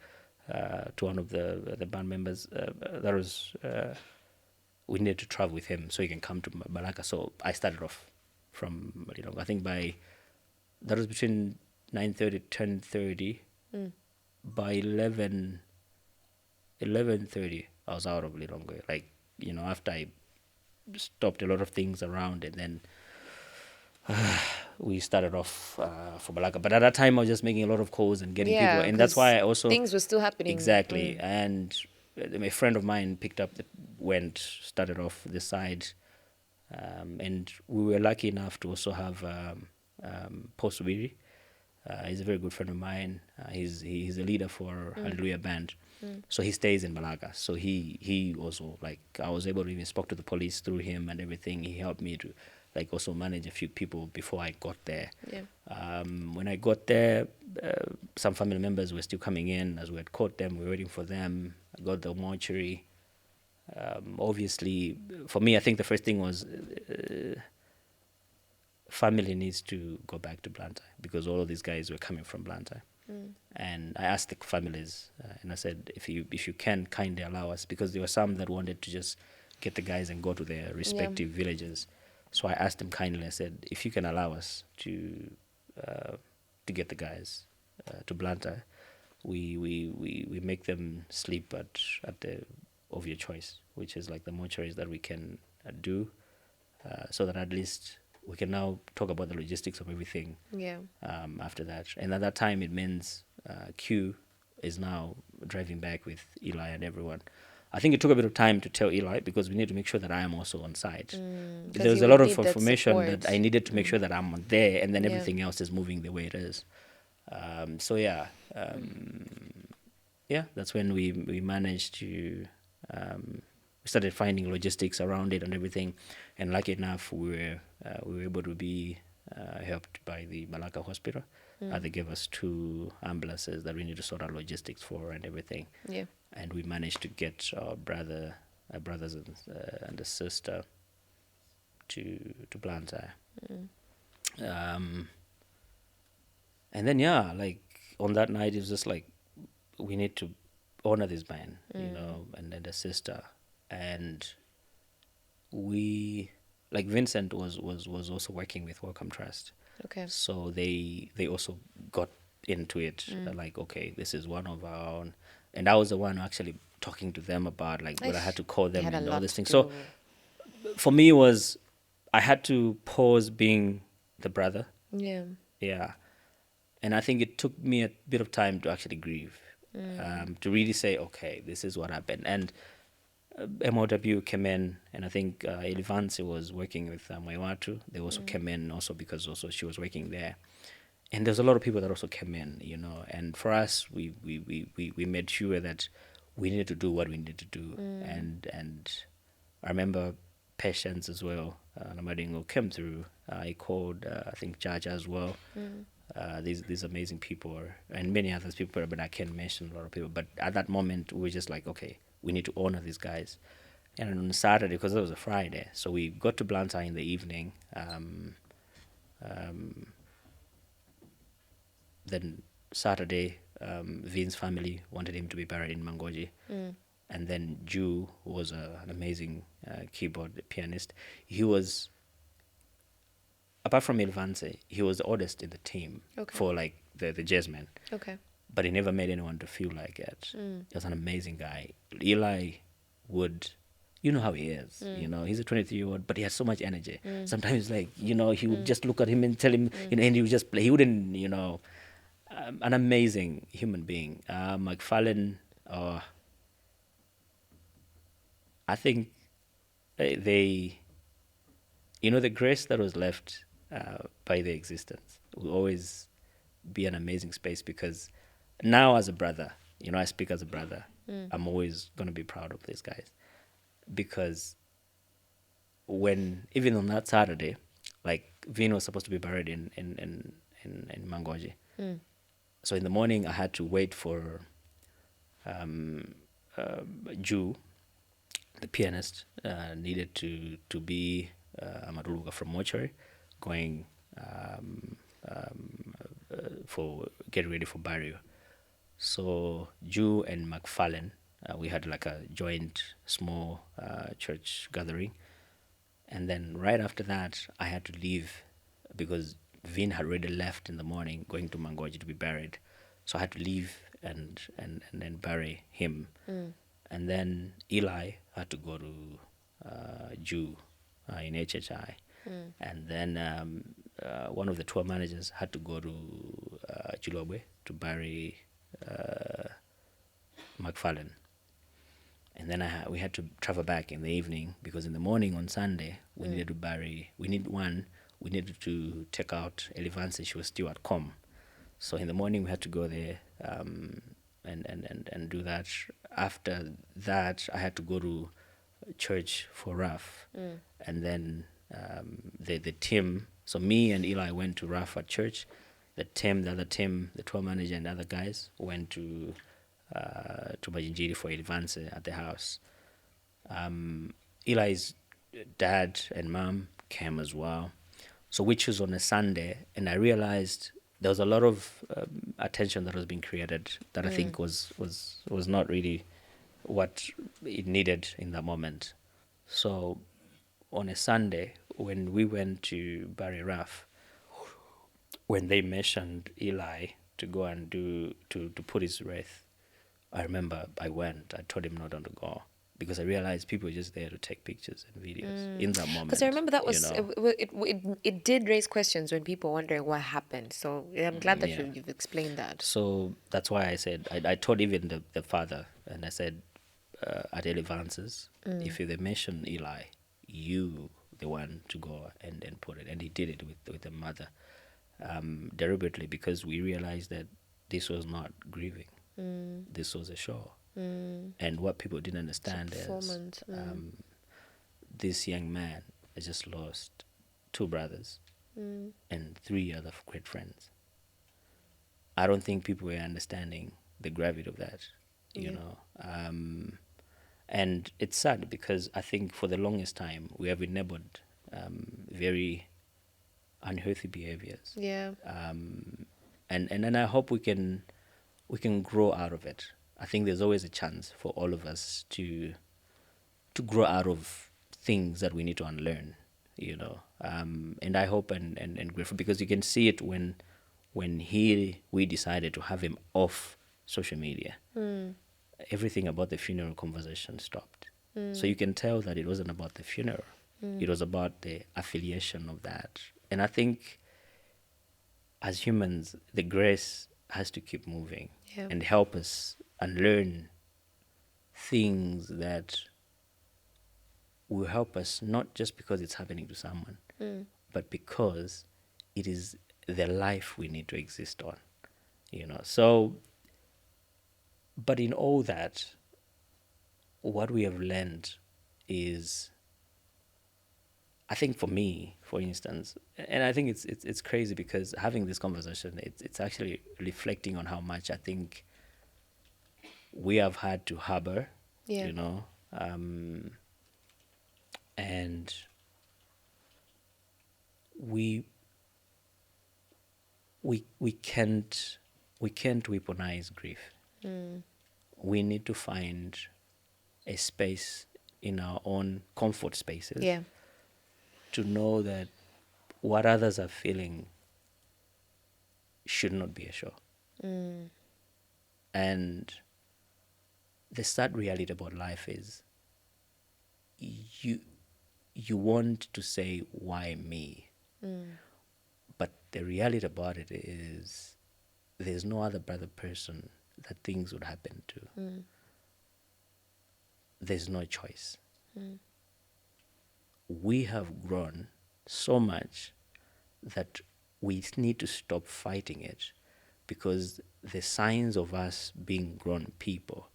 one of the band members. That was we needed to travel with him so he can come to Malacca. So I started off from, I think that was between 9:30, 10:30. By 11:30, I was out of Lilongwe. Like, after I stopped a lot of things around, and then we started off for Malacca. But at that time, I was just making a lot of calls and getting people, and that's why I also things were still happening. exactly. And a friend of mine picked up, started off this side, and we were lucky enough to also have Post Wiri. He's a very good friend of mine. He's a leader for Hallelujah Band. So he stays in Malacca. So he also, like, I was able to even spoke to the police through him and everything. He helped me to, like, also manage a few people before I got there. Yeah. When I got there, some family members were still coming in. As we had caught them, we were waiting for them. I got the mortuary. Obviously, for me, I think the first thing was family needs to go back to Blantyre, because all of these guys were coming from Blantyre. And I asked the families, and I said, if you can kindly allow us, because there were some that wanted to just get the guys and go to their respective villages. So I asked them kindly, I said, if you can allow us to get the guys to Blantyre, we make them sleep at the of your choice, which is like the mortuaries that we can do, so that at least we can now talk about the logistics of everything. Yeah. After that, and at that time, it means Q is now driving back with Eli and everyone. I think it took a bit of time to tell Eli, because we need to make sure that I am also on site. There was a lot of information that I needed to make sure that I'm there, and then everything else is moving the way it is. So yeah, that's when we managed to we started finding logistics around it and everything, and lucky enough, we were able to be helped by the Malacca hospital. They gave us 2 ambulances that we need to sort out logistics for and everything. Yeah. And we managed to get our brothers and a sister to Blantyre. And then like on that night, it was just like, we need to honor this man, and then the sister. And we, like, Vincent was also working with Welcome Trust. Okay. So they also got into it, like, okay, this is one of our own. And I was the one actually talking to them about, like, what I had to call them and all this thing. So for me, I had to pause being the brother. Yeah. Yeah. And I think it took me a bit of time to actually grieve, to really say, okay, this is what happened. And MOW came in, and I think Elivansi was working with Mwaiwatu. They also came in also because also she was working there. And there's a lot of people that also came in, and for us, we made sure that we needed to do what we needed to do. And I remember Patience as well, Namadingo came through. I called, I think, Judge as well. These amazing people, and many other people, but I can't mention a lot of people. But at that moment, we were just like, okay, we need to honor these guys. And on Saturday, because it was a Friday, so we got to Blantyre in the evening. Then Saturday, Vin's family wanted him to be buried in Mangoji. And then Ju was an amazing keyboard pianist. He was, apart from Ilvanse, he was the oldest in the team for, like, the jazzmen. Okay. But he never made anyone to feel like it. He was an amazing guy. Eli would, you know how he is, he's a 23-year-old, but he has so much energy. Sometimes, like, he would just look at him and tell him, and he would just play. He wouldn't, an amazing human being. McFarlane, I think the grace that was left by their existence will always be an amazing space, because now as a brother, I speak as a brother, I'm always going to be proud of these guys, because even on that Saturday, like, Vin was supposed to be buried in Mangoji. So in the morning, I had to wait for Ju, the pianist needed to be Amatuluga from mortuary, going for getting ready for burial. So Jew and McFarlane, we had like a joint small church gathering, and then right after that, I had to leave because Vin had already left in the morning, going to Mangoji to be buried. So I had to leave and then bury him. And then Eli had to go to Jew in HHI. And then one of the tour managers had to go to Chilobwe to bury McFarlane. And then we had to travel back in the evening because in the morning on Sunday we needed to bury. We needed to take out Elivansi. She was still at Com. So in the morning we had to go there and do that. After that, I had to go to church for Raf, and then the team. So me and Eli went to Raf at church. The other team, the tour manager and other guys went to Majinjiri for advance at the house. Eli's dad and mom came as well. So which was on a Sunday, and I realized there was a lot of attention that was being created that I think was not really what it needed in that moment. So on a Sunday, when we went to bury Raf, when they mentioned Eli to go and to put his wreath, I remember I went. I told him not to go because I realized people were just there to take pictures and videos in that moment. Because I remember that was it did raise questions when people wondering what happened. So I'm glad that you've explained that. So that's why I said I told even the father, and I said at Elivances, if they mention Eli, you the one to go and put it, and he did it with the mother deliberately because we realized that this was not grieving. This was a show. And what people didn't understand is this young man has just lost 2 brothers and 3 other great friends. I don't think people were understanding the gravity of that, you know. And it's sad because I think for the longest time we have enabled very unhealthy behaviors. Yeah. And I hope we can grow out of it. I think there's always a chance for all of us to grow out of things that we need to unlearn, you know. And I hope and grateful because you can see it when we decided to have him off social media. Everything about the funeral conversation stopped. So you can tell that it wasn't about the funeral. It was about the affiliation of that. And I think as humans, the grace has to keep moving and help us unlearn things that will help us not just because it's happening to someone, but because it is the life we need to exist on, you know. So, but in all that, what we have learned is, I think for me, for instance, and I think it's crazy because having this conversation, it's actually reflecting on how much I think we have had to harbor, you know, and we can't weaponize grief. We need to find a space in our own comfort spaces to know that what others are feeling should not be a show. And the sad reality about life is you want to say, why me? But the reality about it is there's no other brother person that things would happen to. There's no choice. We have grown so much that we need to stop fighting it because the signs of us being grown people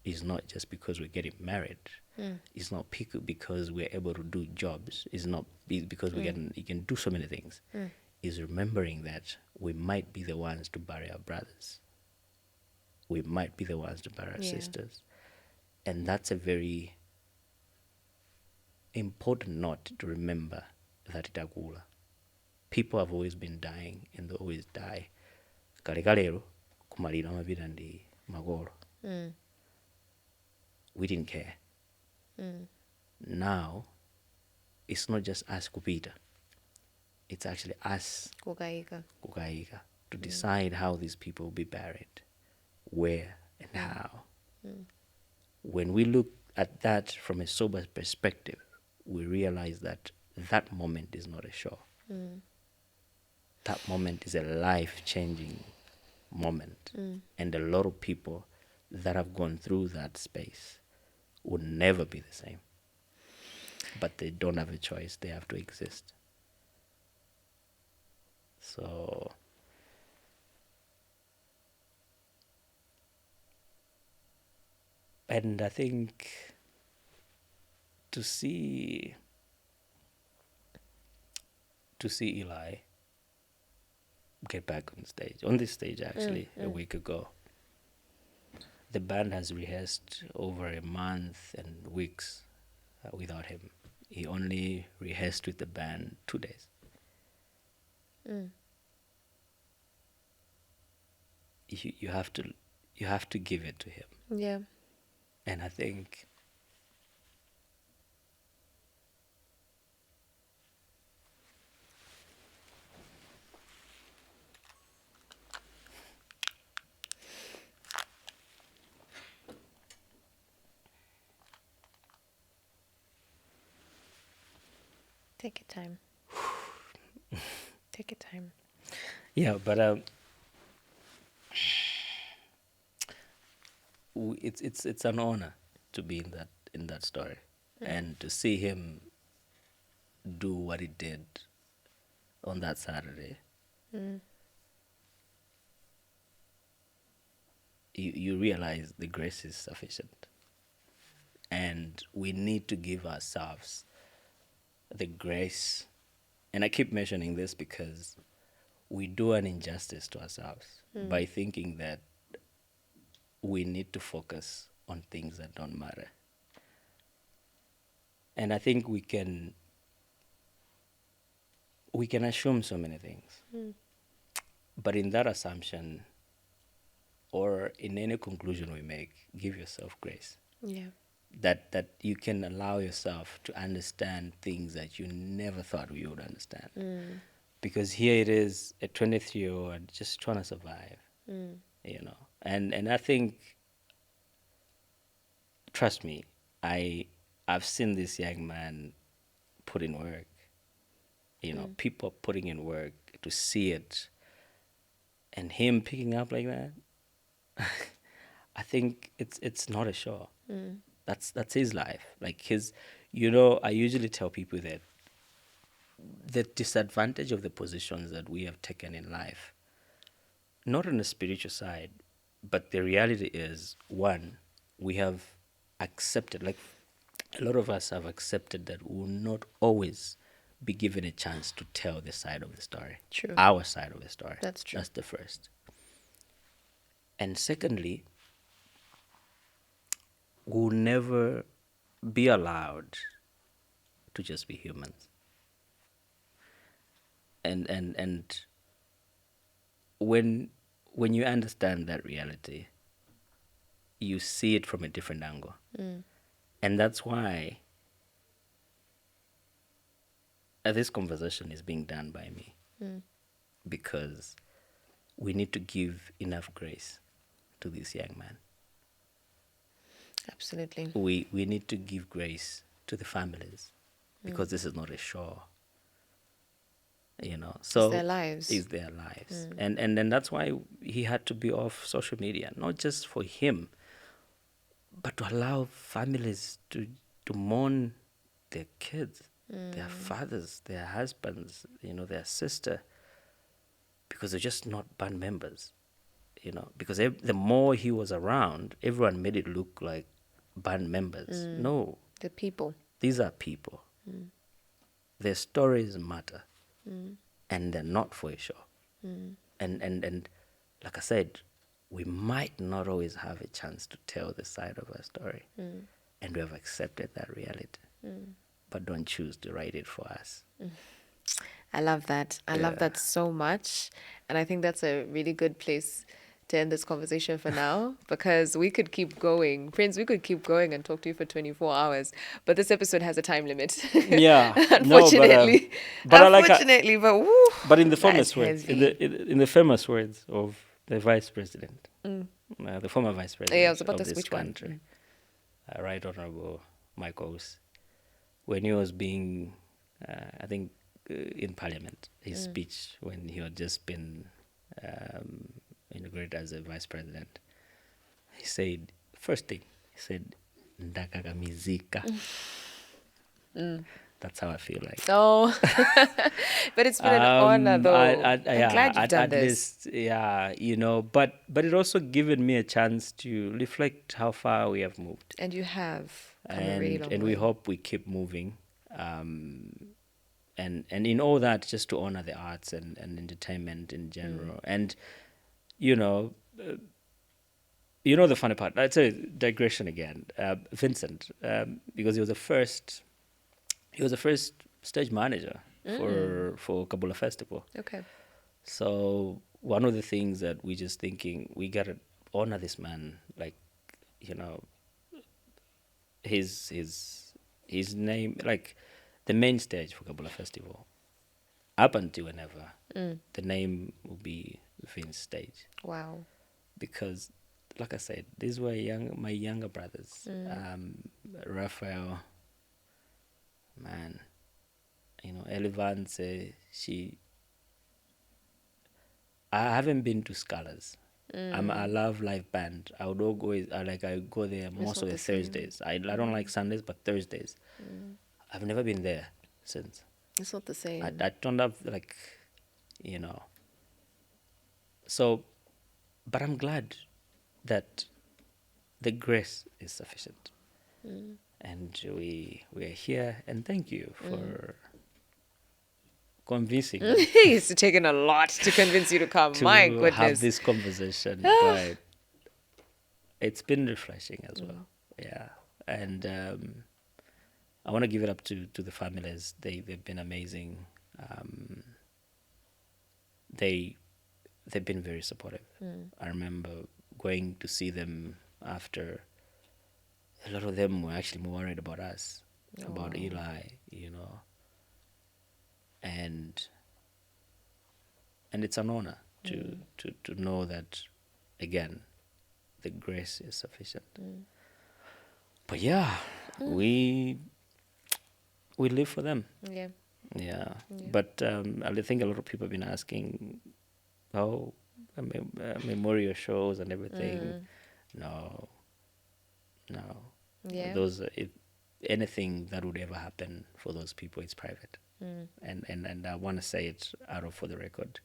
is not just because we're getting married. It's not because we're able to do jobs. It's not because you can do so many things. Is remembering that we might be the ones to bury our brothers. We might be the ones to bury our sisters. And that's a very important not to remember that itakula. People have always been dying and they always die. Kalekalero kumalira mapita ndi makolo. We didn't care. Now, it's not just us kupita. It's actually us Kukaika. to decide how these people will be buried, where and how. When we look at that from a sober perspective, we realize that that moment is not a show. That moment is a life-changing moment. And a lot of people that have gone through that space would never be the same. But they don't have a choice. They have to exist. So and I think to see Eli get back on this stage actually a week ago. The band has rehearsed over a month and weeks without him. He only rehearsed with the band 2 days. You have to give it to him. Yeah. And I think Take your time. Take your time. yeah, but it's an honor to be in that story and to see him do what he did on that Saturday. You realize the grace is sufficient, and we need to give ourselves the grace. And I keep mentioning this because we do an injustice to ourselves by thinking that we need to focus on things that don't matter. And I think we can assume so many things. But in that assumption, or in any conclusion we make, give yourself grace. Yeah. That you can allow yourself to understand things that you never thought you would understand. Because here it is, a 23-year-old just trying to survive, you know. And I think, trust me, I've seen this young man put in work. You know, people putting in work to see it. And him picking up like that, I think it's not a show. That's his life. Like I usually tell people that the disadvantage of the positions that we have taken in life, not on the spiritual side, but the reality is, one, we have accepted, like a lot of us have accepted that we will not always be given a chance to tell the side of the story. True. Our side of the story. That's true. That's the first. And secondly, we'll never be allowed to just be humans. And when you understand that reality, you see it from a different angle. And that's why this conversation is being done by me. Because we need to give enough grace to this young man. Absolutely. We need to give grace to the families, because this is not a show. You know, so It's their lives. It's their lives. And then that's why he had to be off social media, not just for him, but to allow families to mourn their kids, their fathers, their husbands, you know, their sister, because they're just not band members, you know, because the more he was around, everyone made it look like band members. No. The people. These are people. Their stories matter. And they're not for a show. And like I said, we might not always have a chance to tell the side of our story. And we have accepted that reality. but don't choose to write it for us. I love that. I love that so much. And I think that's a really good place to end this conversation for now, because we could keep going. Prince, we could keep going and talk to you for 24 hours. But this episode has a time limit. Yeah. Unfortunately. But Unfortunately, but woo, but in the that's famous words, heavy. in the famous words of the vice president, the former vice president Yeah, I was about of to this which one? country, Right Honorable Michaels, when he was being, I think, in Parliament, his speech when he had just been inaugurated as a vice president, he said, first thing, he said, "Ndakakamizika." That's how I feel like. Oh, but it's been an honor, though. I'm glad you've done at this. least, yeah, but it also given me a chance to reflect how far we have moved, And you have come a really long and way. we hope we keep moving, and in all that, just to honor the arts and entertainment in general, and the funny part. That's a digression again. Vincent, because he was the first stage manager for Kabula Festival. Okay. So one of the things that we just thinking, we gotta honor this man, like, his name, like the main stage for Kabula Festival. Up until whenever, the name will be Vince's stage. Wow. Because, like I said, these were my younger brothers. Raphael, man, Elevance, I haven't been to Scholars. I love Live Band. I would always, I go there most of the Thursdays. I don't like Sundays, but Thursdays. I've never been there since. It's not the same. I don't have, so, but I'm glad that the grace is sufficient. And we are here, and thank you for convincing me It's taken a lot to convince you to come. to My have goodness. this conversation. But it's been refreshing as well. Yeah. And I want to give it up to the families. They've been amazing. They've been very supportive. I remember going to see them after. A lot of them were actually more worried about us, about Eli, and it's an honor to know that, again, the grace is sufficient. But yeah, we live for them. Yeah. Yeah. But I think a lot of people have been asking, memorial shows and everything. No. Yeah. Those, if anything that would ever happen for those people, it's private. And I want to say it for the record.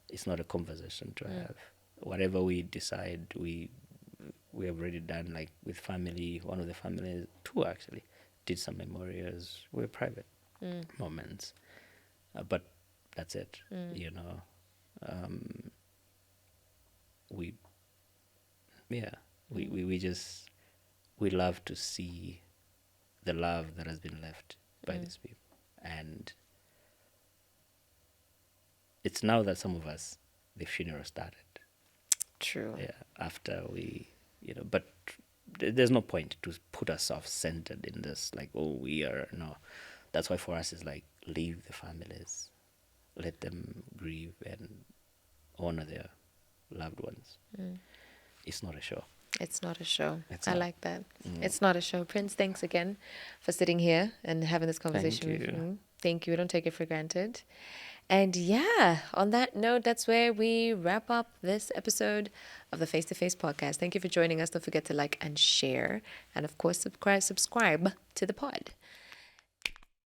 It's not a conversation to have. Whatever we decide, we have already done, like with family. One of the families, two actually, did some memorials. We're private moments. But that's it, we love to see the love that has been left by these people. And it's now that some of us, the funeral started. True. Yeah, after we, but there's no point to put ourselves centered in this, like, no. That's why for us it's like, leave the families, let them grieve and honor their loved ones. It's not a show. It's not a show. It's I not. like that. It's not a show. Prince, thanks again for sitting here and having this conversation with you. me. Thank you. I don't take it for granted. And yeah, on that note, that's where we wrap up this episode of the Face2Face Podcast. Thank you for joining us. Don't forget to like and share. And of course, subscribe to the pod.